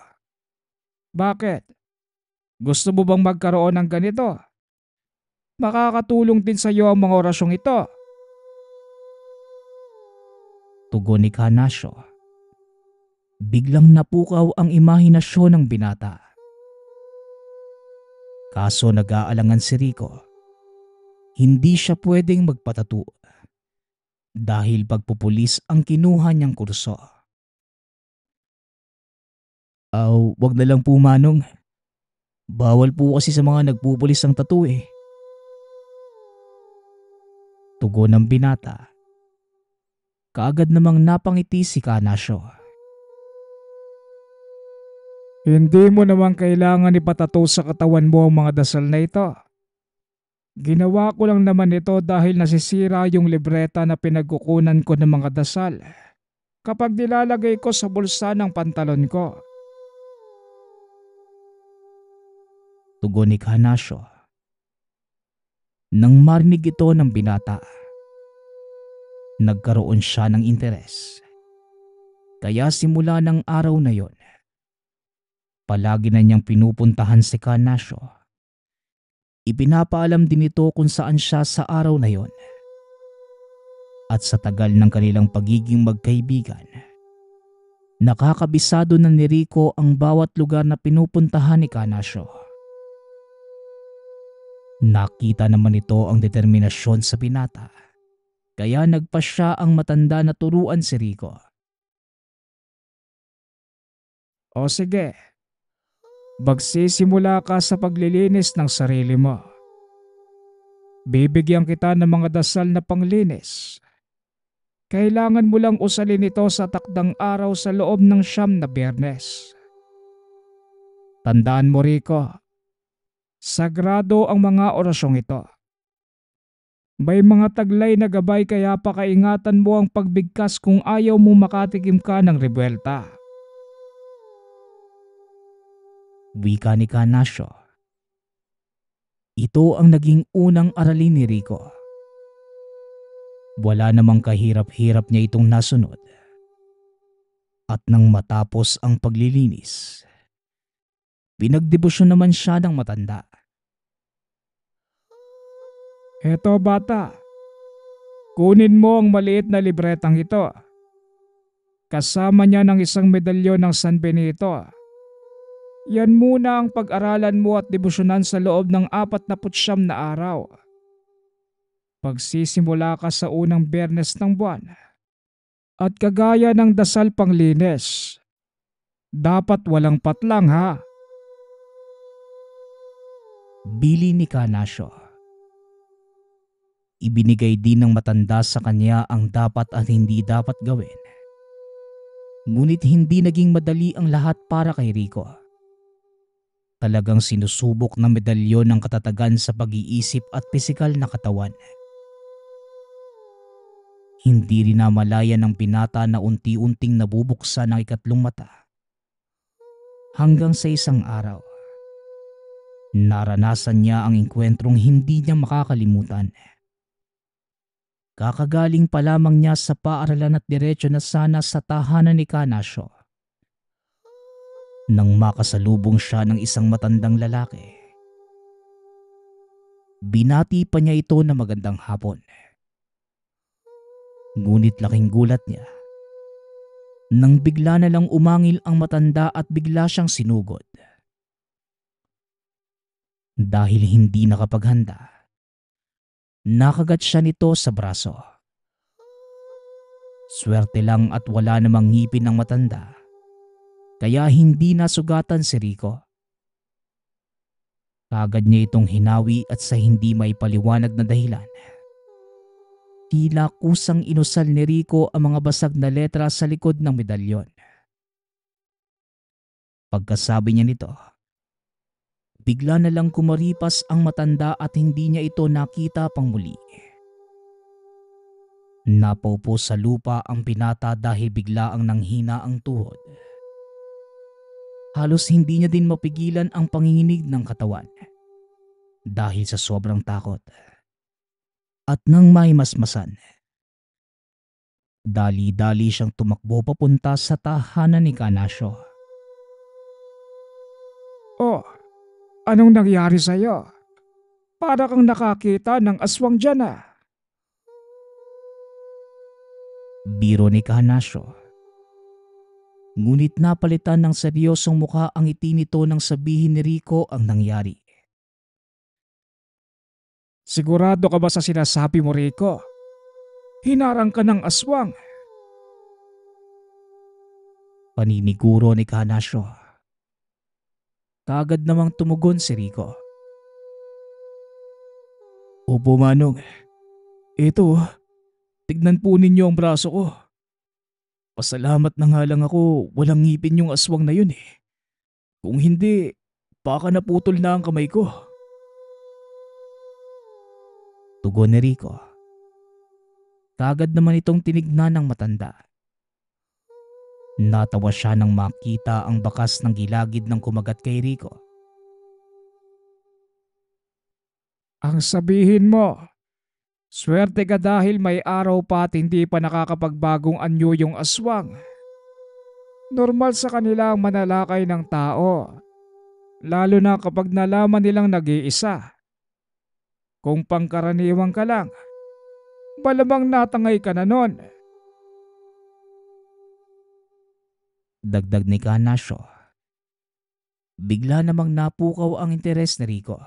Bakit? Gusto mo bang magkaroon ng ganito? Makakatulong din sa iyo ang mga orasyong ito. Tugon ni Kanasyo. Biglang napukaw ang imahinasyon ng binata. Kaso nag-aalangan si Rico. Hindi siya pwedeng magpatattoo dahil pagpupulis ang kinuha niyang kurso. Wag na lang po, Manong. Bawal po kasi sa mga nagpupulis ng tattoo Tugon ng binata. Kaagad namang napangiti si Kanasyo. Hindi mo naman kailangan ipatato sa katawan mo ang mga dasal na ito. Ginawa ko lang naman ito dahil nasisira yung libreta na pinagkukunan ko ng mga dasal kapag nilalagay ko sa bulsa ng pantalon ko. Tugon ni Kanasyo. Nang marinig ito ng binata, nagkaroon siya ng interes. Kaya simula ng araw na yon, palagi na niyang pinupuntahan si Kanasyo. Ipinapaalam din ito kung saan siya sa araw na yon. At sa tagal ng kanilang pagiging magkaibigan, nakakabisado na ni Rico ang bawat lugar na pinupuntahan ni Kanasyo. Nakita naman ito ang determinasyon sa binata, kaya nagpa siya ang matanda na turuan si Rico. O sige, magsisimula ka sa paglilinis ng sarili mo. Bibigyan kita ng mga dasal na panglinis. Kailangan mo lang usalin ito sa takdang araw sa loob ng 9 na Biyernes. Tandaan mo, Rico, sagrado ang mga orasyong ito. May mga taglay na gabay kaya pakaingatan mo ang pagbigkas kung ayaw mo makatikim ka ng rebelta. Wika ni Canasio. Ito ang naging unang aralin ni Rico. Wala namang kahirap-hirap niya itong nasunod. At nang matapos ang paglilinis, pinagdebosyon naman siya ng matanda. Eto bata, kunin mo ang maliit na libretang ito. Kasama niya ng isang medalyon ng San Benito. Yan muna ang pag-aralan mo at debosyonan sa loob ng 49 na araw. Pagsisimula ka sa unang Biyernes ng buwan. At kagaya ng dasal panglinis, dapat walang patlang ha. Bili ni Canasio. Ibinigay din ng matanda sa kanya ang dapat at hindi dapat gawin. Ngunit hindi naging madali ang lahat para kay Rico. Talagang sinusubok ng medalyon ng katatagan sa pag-iisip at pisikal na katawan. Hindi rin namalayan ng binata na unti-unting nabubuksan ang ikatlong mata. Hanggang sa isang araw, naranasan niya ang engkwentrong hindi niya makakalimutan. Kakagaling pa lamang niya sa paaralan at diretso na sana sa tahanan ni Canasio nang makasalubong siya ng isang matandang lalaki. Binati pa niya ito na magandang hapon. Ngunit laking gulat niya nang bigla na lang umangil ang matanda at bigla siyang sinugod. Dahil hindi nakapaghanda, nakagat siya nito sa braso. Swerte lang at wala namang ngipin ng matanda, kaya hindi nasugatan si Rico. Kagad niya itong hinawi at sa hindi may paliwanag na dahilan, tila kusang inusal ni Rico ang mga basag na letra sa likod ng medalyon. Pagkasabi niya nito, bigla na lang kumaripas ang matanda at hindi niya ito nakita pang muli. Napaupo sa lupa ang binata dahil bigla ang nanghina ang tuhod. Halos hindi niya din mapigilan ang panginginig ng katawan dahil sa sobrang takot. At nang may masmasan, dali-dali siyang tumakbo papunta sa tahanan ni Canasio. Oh, anong nangyari sa'yo? Para kang nakakita ng aswang dyan ah. Biro ni Canasio. Ngunit napalitan ng seryosong mukha ang ngiti nito nang sabihin ni Rico ang nangyari. Sigurado ka ba sa sinasabi mo, Rico? Hinarang ka ng aswang. Paniniguro ni Canasio. Kaagad namang tumugon si Rico. Opo, Manong. Ito, tignan po ninyo ang braso ko. Pasalamat na nga lang ako walang ngipin yung aswang na yun eh. Kung hindi, baka naputol na ang kamay ko. Tugon ni Rico. Kaagad naman itong tinignan ng matanda. Natawa siya nang makita ang bakas ng gilagid ng kumagat kay Rico. Ang sabihin mo, swerte ka dahil may araw pa at hindi pa nakakapagbagong anyo yung aswang. Normal sa kanila ang manalakay ng tao, lalo na kapag nalaman nilang nag-iisa. Kung pangkaraniwang ka lang, malamang natangay ka na nun. Dagdag ni Canasio. Bigla namang napukaw ang interes ni Rico.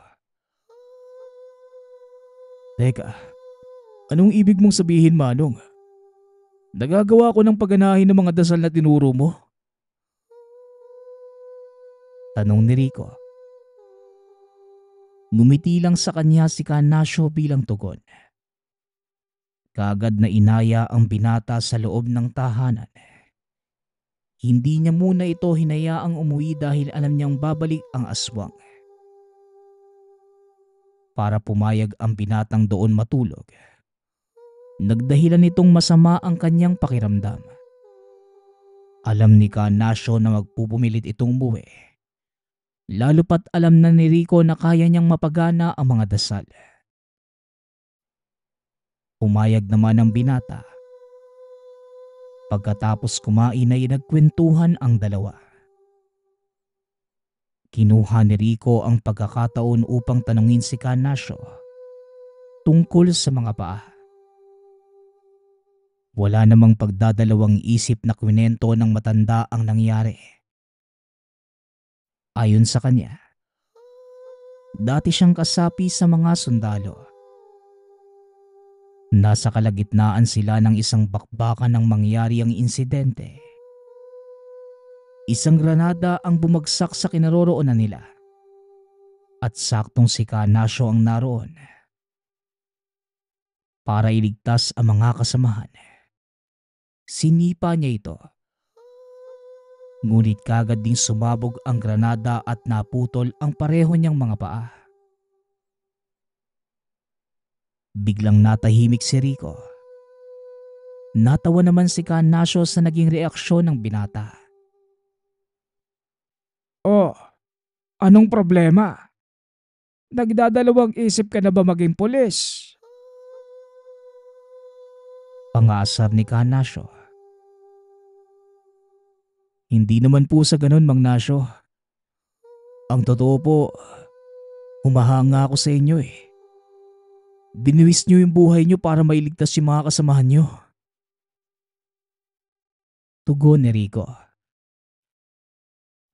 Teka, anong ibig mong sabihin, Manong? Nagagawa ko ng pagganahin ng mga dasal na tinuro mo? Tanong ni Rico. Ngumiti lang sa kanya si Canasio bilang tugon. Kaagad na inaya ang binata sa loob ng tahanan. Hindi niya muna ito hinayaang umuwi dahil alam niyang babalik ang aswang. Para pumayag ang binatang doon matulog, nagdahilan itong masama ang kanyang pakiramdam. Alam ni Canasio na magpupumilit itong umuwi. Lalo pat alam na ni Rico na kaya niyang mapagana ang mga dasal. Pumayag naman ang binata. Pagkatapos kumain ay nagkwentuhan ang dalawa. Kinuha ni Rico ang pagkakataon upang tanungin si Canasio tungkol sa mga paa. Wala namang pagdadalawang isip na kwento ng matanda ang nangyari. Ayon sa kanya, dati siyang kasapi sa mga sundalo. Nasa kalagitnaan sila ng isang bakbakan nang mangyari ang insidente. Isang granada ang bumagsak sa kinaroroonan nila. At saktong si Canasio ang naroon. Para iligtas ang mga kasamahan, sinipa niya ito. Ngunit kagad ding sumabog ang granada at naputol ang pareho niyang mga paa. Biglang natahimik si Rico. Natawa naman si Canasio sa naging reaksyon ng binata. Oh, anong problema? Nagdadalawang isip ka na ba maging pulis? Pangasar ni Canasio. Hindi naman po sa ganun, Mang Nasyo. Ang totoo po, humahanga ako sa inyo eh. Binuwis niyo yung buhay niyo para mailigtas yung mga kasamahan niyo. Tugon ni Rico.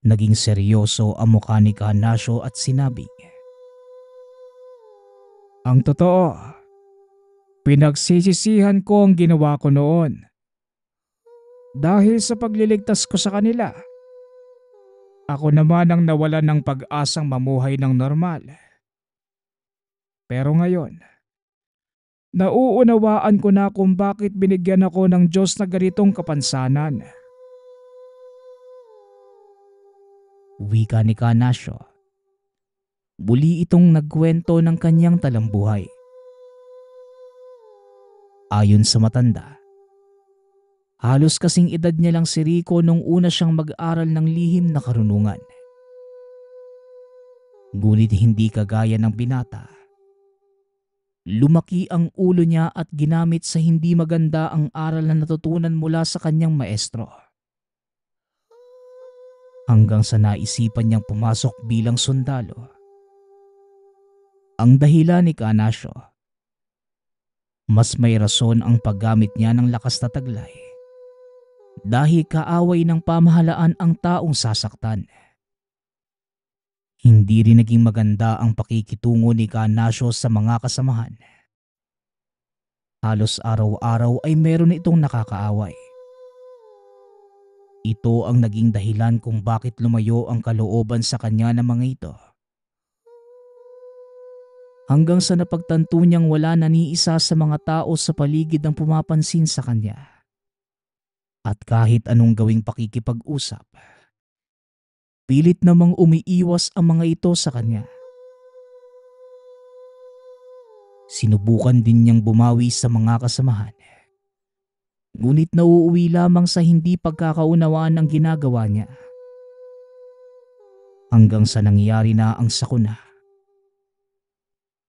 Naging seryoso ang mukha ni Canasio at sinabi, Ang totoo, pinagsisisihan ko ang ginawa ko noon. Dahil sa pagliligtas ko sa kanila, ako naman ang nawalan ng pag-asang mamuhay ng normal. Pero ngayon, nauunawaan ko na kung bakit binigyan ako ng Diyos na ganitong kapansanan. wika ni Canasio. Muli itong nagkwento ng kanyang talambuhay. Ayon sa matanda, halos kasing edad niya lang si Rico nung una siyang mag-aral ng lihim na karunungan. Ngunit hindi kagaya ng binata. Lumaki ang ulo niya at ginamit sa hindi maganda ang aral na natutunan mula sa kanyang maestro. Hanggang sa naisipan niyang pumasok bilang sundalo. Ang dahilan ni Canasio, mas may rason ang paggamit niya ng lakas na taglay dahil kaaway ng pamahalaan ang taong sasaktan. Hindi rin naging maganda ang pakikitungo ni Canasio sa mga kasamahan. Halos araw-araw ay meron itong nakakaaway. Ito ang naging dahilan kung bakit lumayo ang kalooban sa kanya ng mga ito. Hanggang sa napagtanto niyang wala na ni isa sa mga tao sa paligid ang pumapansin sa kanya. At kahit anong gawing pakikipag-usap, pilit namang umiiwas ang mga ito sa kanya. Sinubukan din niyang bumawi sa mga kasamahan. Ngunit nauuwi lamang sa hindi pagkakaunawaan ang ginagawa niya. Hanggang sa nangyari na ang sakuna.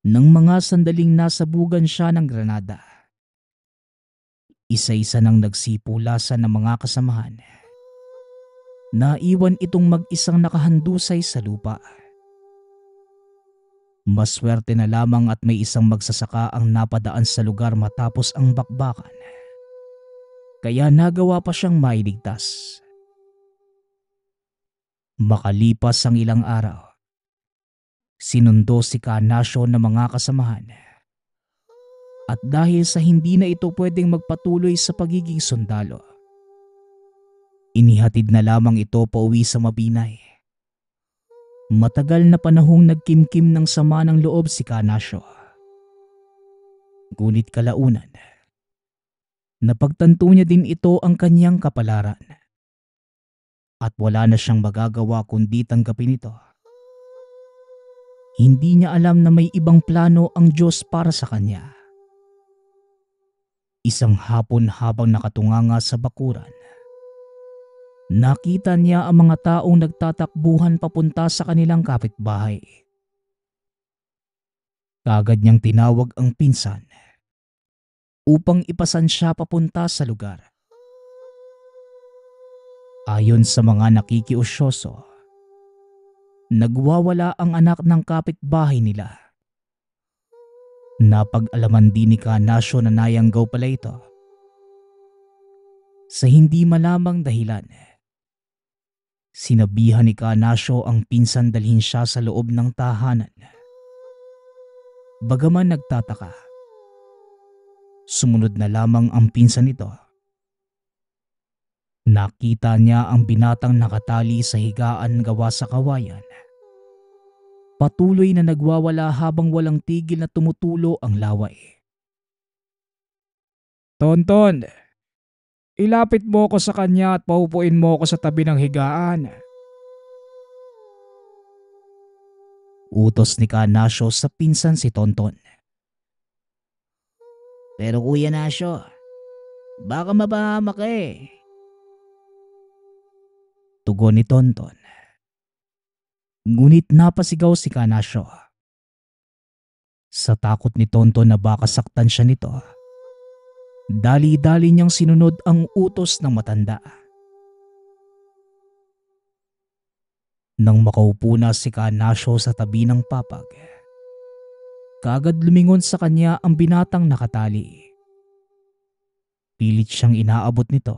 Nang mga sandaling nasabugan siya ng granada. Isa-isa nang nagsipulasan ng mga kasamahan. Naiwan itong mag-isang nakahandusay sa lupa. Maswerte na lamang at may isang magsasaka ang napadaan sa lugar matapos ang bakbakan. Kaya nagawa pa siyang mailigtas. Makalipas ang ilang araw, sinundo si Canasio ng mga kasamahan. At dahil sa hindi na ito pwedeng magpatuloy sa pagiging sundalo, inihatid na lamang ito pauwi sa Mabinay. Matagal na panahong nagkimkim ng sama ng loob si Canasio. Ngunit kalaunan, napagtanto niya din ito ang kanyang kapalaran. At wala na siyang magagawa kundi tanggapin ito. Hindi niya alam na may ibang plano ang Diyos para sa kanya. Isang hapon habang nakatunganga sa bakuran, nakita niya ang mga taong nagtatakbuhan papunta sa kanilang kapitbahay. Kaagad niyang tinawag ang pinsan upang ipasan siya papunta sa lugar. Ayon sa mga nakikiusyoso, nagwawala ang anak ng kapitbahay nila. Napag-alaman din ni Canasio na nayanggaw pala ito. Sa hindi malamang dahilan, sinabihan ni Canasio ang pinsan dalhin siya sa loob ng tahanan. Bagaman nagtataka, sumunod na lamang ang pinsan nito. Nakita niya ang binatang nakatali sa higaan gawa sa kawayan. Patuloy na nagwawala habang walang tigil na tumutulo ang laway. Tonton, ilapit mo ko sa kanya at paupuin mo ko sa tabi ng higaan. Utos ni Canasio sa pinsan si Tonton. Pero Kuya Nasyo, baka mapahamak ka eh. Tugon ni Tonton. Ngunit napasigaw si Canasio. Sa takot ni Tonton na baka saktan siya nito, dali-dali niyang sinunod ang utos ng matanda. Nang makaupo na si Canasio sa tabi ng papag, kaagad lumingon sa kanya ang binatang nakatali. Pilit siyang inaabot nito.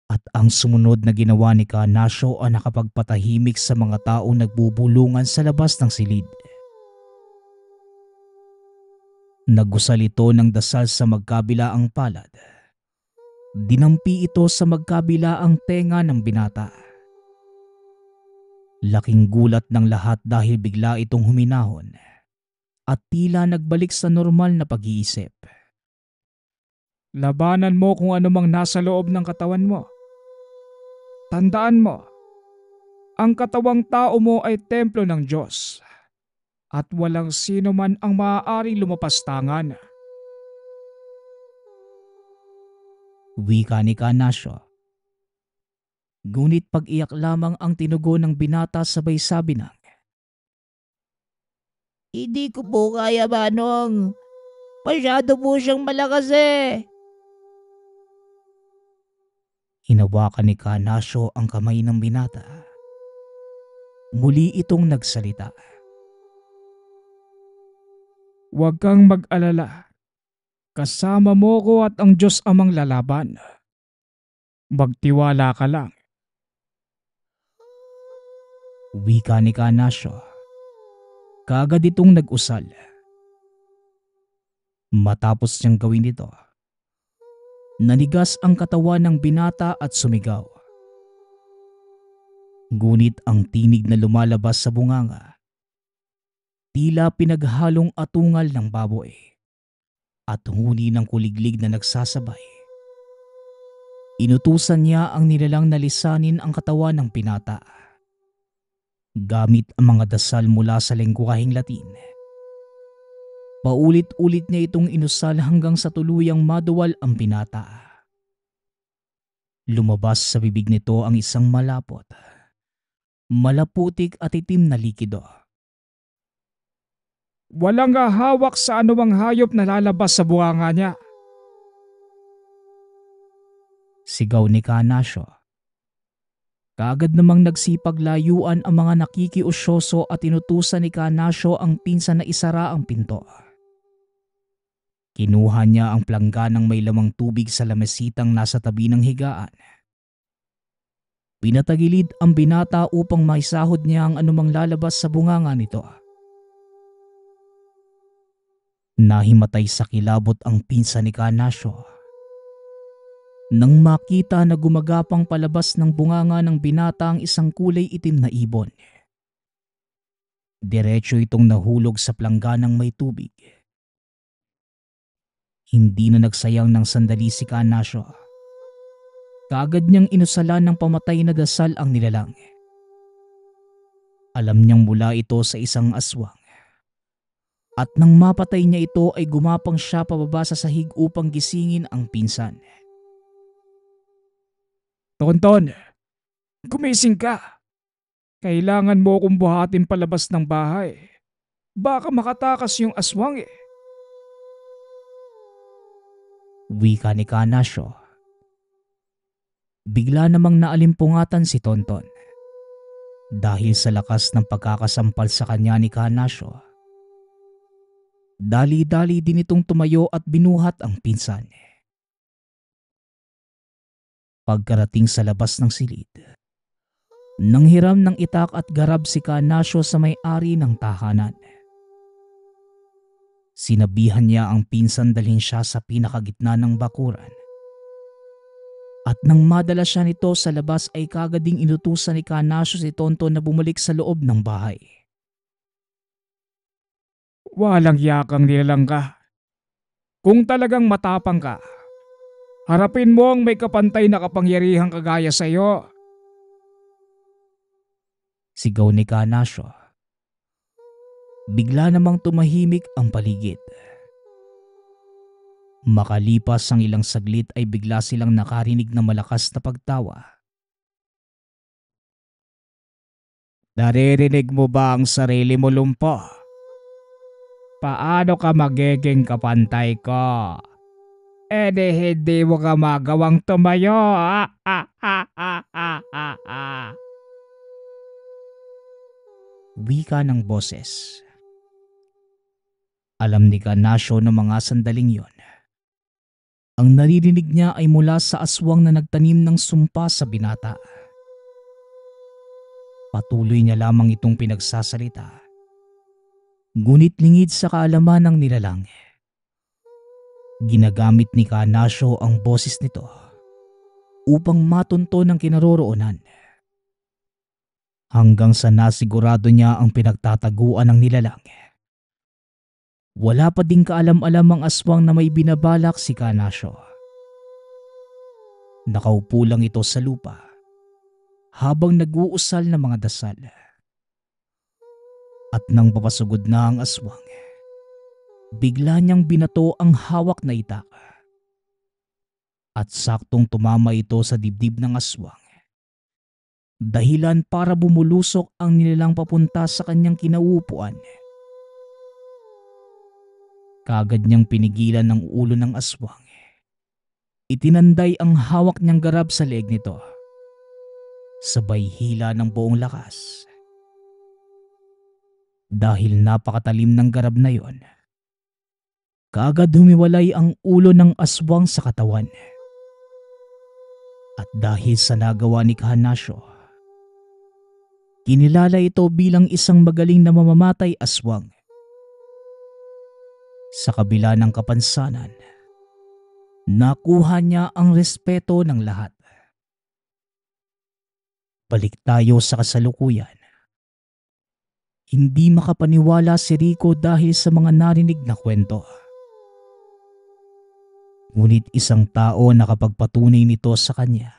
At ang sumunod na ginawa ni Canasio ay nakapagpatahimik sa mga taong nagbubulungan sa labas ng silid. Nagusal ito ng dasal sa magkabilaang palad. Dinampi ito sa magkabilaang tenga ng binata. Laking gulat ng lahat dahil bigla itong huminahon at tila nagbalik sa normal na pag-iisip. Labanan mo kung ano mang nasa loob ng katawan mo. Tandaan mo, ang katawang tao mo ay templo ng Diyos at walang sino man ang maaaring lumapastangan. Wika ni Canasio. Ngunit pag-iyak lamang ang tinugon ng binata sabay sabi ng, "Hindi ko po kaya, Manong. Masyado po siyang malakas eh." Hinawakan ni Canasio ang kamay ng binata. Muli itong nagsalita. Huwag kang mag-alala. Kasama mo ko at ang Diyos amang lalaban. Magtiwala ka lang. Wika ni Canasio. Kaagad itong nag-usal. Matapos niyang gawin ito, nanigas ang katawan ng binata at sumigaw. Ngunit ang tinig na lumalabas sa bunganga, tila pinaghalong atungal ng baboy at huni ng kuliglig na nagsasabay. Inutusan niya ang nilalang na lisanin ang katawan ng binata. Gamit ang mga dasal mula sa lengguwaheng Latin. Paulit-ulit niya itong inusal hanggang sa tuluyang maduwal ang binata. Lumabas sa bibig nito ang isang malapot, malaputik at itim na likido. Walang hahawak sa anumang hayop na lalabas sa bunganga niya. Sigaw ni Canasio. Kaagad namang nagsipaglayuan ang mga nakikiusyoso at inutusan ni Canasio ang pinsan na isara ang pinto. Kinuha niya ang plangganang may lamang tubig sa lamesitang nasa tabi ng higaan. Pinatagilid ang binata upang maisahod niya ang anumang lalabas sa bunganga nito. Nahimatay sa kilabot ang pinsan ni Canasio nang makita na gumagapang palabas ng bunganga ng binata ang isang kulay itim na ibon. Diretso itong nahulog sa plangganang may tubig. Hindi na nagsayang ng sandali si Canasio. Kaagad niyang inusalan ng pamatay na dasal ang nilalang. Alam niyang mula ito sa isang aswang. At nang mapatay niya ito ay gumapang siya pababa sa sahig upang gisingin ang pinsan. Tonton, gumising ka. Kailangan mo akong buhatin palabas ng bahay. Baka makatakas yung aswang eh. Wika ni Canasio. Bigla namang naalimpungatan si Tonton. Dahil sa lakas ng pagkakasampal sa kanya ni Canasio. Dali-dali din itong tumayo at binuhat ang pinsan. Pagkarating sa labas ng silid, nanghiram ng itak at garab si Canasio sa may-ari ng tahanan. Sinabihan niya ang pinsan dalhin siya sa pinakagitna ng bakuran. At nang madala siya nito sa labas ay kagading inutusan ni Canasio si Tonton na bumalik sa loob ng bahay. Walang yakang nilalang ka. Kung talagang matapang ka, harapin mo ang may kapantay na kapangyarihang kagaya sa iyo. Sigaw ni Canasio. Bigla namang tumahimik ang paligid. Makalipas ang ilang saglit ay bigla silang nakarinig na malakas na pagtawa. Naririnig mo ba ang sarili mo, lumpo? Paano ka magiging kapantay ko? Di hindi mo ka magawang tumayo. Wika ng boses. Alam ni Canasio ng mga sandaling yon. Ang naririnig niya ay mula sa aswang na nagtanim ng sumpa sa binata. Patuloy niya lamang itong pinagsasalita. Ngunit lingid sa kaalaman ng nilalang. Ginagamit ni Canasio ang boses nito upang matunto ng kinaroroonan. Hanggang sa nasigurado niya ang pinagtataguan ng nilalang. Wala pa ding kaalam-alam ang aswang na may binabalak si Canasio. Nakaupo lang ito sa lupa habang nag-uusal ng mga dasal. At nang papasugod na ang aswang, bigla niyang binato ang hawak na itak. At saktong tumama ito sa dibdib ng aswang. Dahilan para bumulusok ang nilalang papunta sa kanyang kinauupuan. Kaagad niyang pinigilan ng ulo ng aswang. Itinanday ang hawak niyang garab sa leeg nito. Sabay hila ng buong lakas. Dahil napakatalim ng garab na yon, kaagad humiwalay ang ulo ng aswang sa katawan. At dahil sa nagawa ni Canasio, kinilala ito bilang isang magaling na mamamatay aswang. Sa kabila ng kapansanan, nakuha niya ang respeto ng lahat. Balik tayo sa kasalukuyan. Hindi makapaniwala si Rico dahil sa mga narinig na kwento. Ngunit isang tao nakapagpatunay nito sa kanya.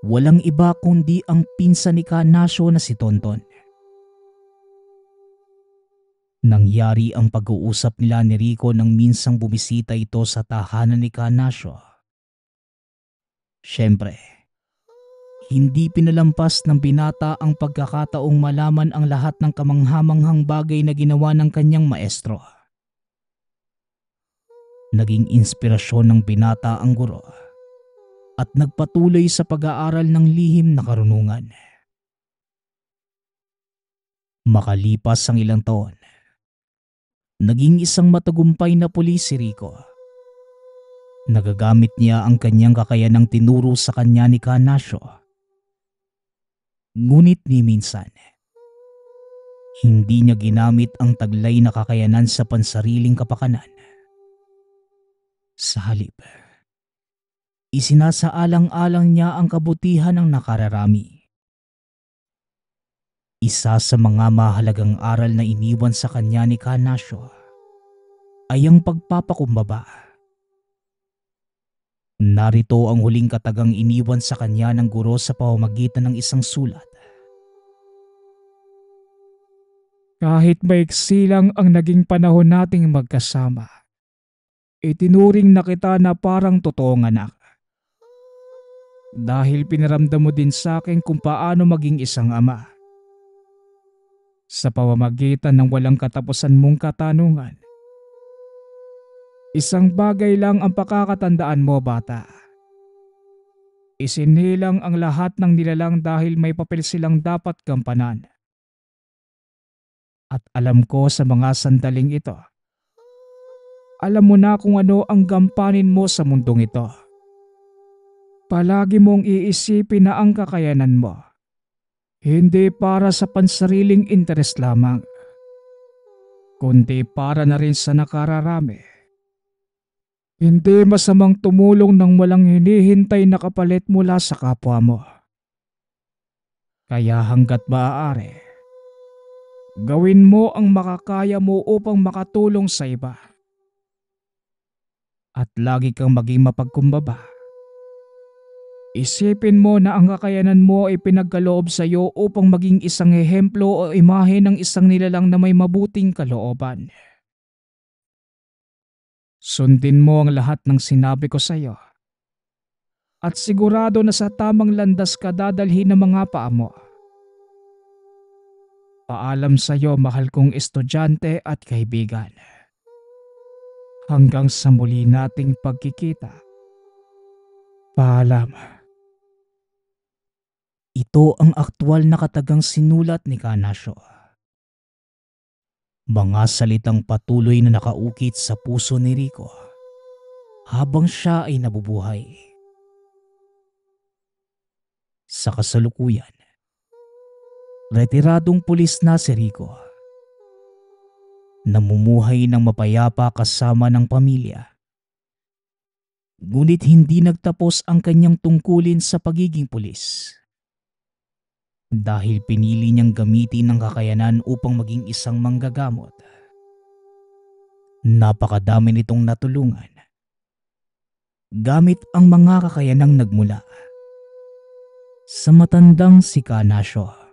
Walang iba kundi ang pinsan ni Canasio na si Tonton. Nangyari ang pag-uusap nila ni Rico nang minsang bumisita ito sa tahanan ni Canasio. Siyempre, hindi pinalampas ng binata ang pagkakataong malaman ang lahat ng kamanghamanghang bagay na ginawa ng kanyang maestro. Naging inspirasyon ng binata ang guro at nagpatuloy sa pag-aaral ng lihim na karunungan. Makalipas ang ilang taon, naging isang matagumpay na pulis si Rico. Nagagamit niya ang kanyang kakayanang tinuro sa kanya ni Canasio. Ngunit ni minsan, Hindi niya ginamit ang taglay na kakayanan sa pansariling kapakanan. Sa halip, isinasaalang-alang niya ang kabutihan ng nakararami. Isa sa mga mahalagang aral na iniwan sa kanya ni Canasio ay ang pagpapakumbaba. Narito ang huling katagang iniwan sa kanya ng guro sa pamamagitan ng isang sulat. Kahit maiksi lang ang naging panahon nating magkasama, itinuring na kita na parang totoong anak. Dahil pinaramdam mo din sa akin kung paano maging isang ama. Sa pamamagitan ng walang katapusan mong katanungan. Isang bagay lang ang pakakatandaan mo, bata. Isinilang ang lahat ng nilalang dahil may papel silang dapat gampanan. At alam ko sa mga sandaling ito, alam mo na kung ano ang gampanin mo sa mundong ito. Palagi mong iisipin na ang kakayanan mo, hindi para sa pansariling interes lamang, kundi para na rin sa nakararami. Hindi masamang tumulong ng walang hinihintay na kapalit mula sa kapwa mo. Kaya hanggat maaari, gawin mo ang makakaya mo upang makatulong sa iba. At lagi kang maging mapagkumbaba. Isipin mo na ang kakayanan mo ay pinagkaloob sa iyo upang maging isang ehemplo o imahe ng isang nilalang na may mabuting kalooban. Sundin mo ang lahat ng sinabi ko sa iyo. At sigurado na sa tamang landas ka dadalhin ng mga paa mo. Paalam sa iyo, mahal kong estudyante at kaibigan. Hanggang sa muli nating pagkikita. Paalam. Ito ang aktwal na katagang sinulat ni Canasio. Mga salitang patuloy na nakaukit sa puso ni Rico habang siya ay nabubuhay. Sa kasalukuyan, retiradong pulis na si Rico. Namumuhay ng mapayapa kasama ng pamilya. Ngunit hindi nagtapos ang kanyang tungkulin sa pagiging pulis. Dahil pinili niyang gamitin ang kakayanan upang maging isang manggagamot. Napakadami nitong natulungan. Gamit ang mga kakayanang nagmula sa matandang si Canasio.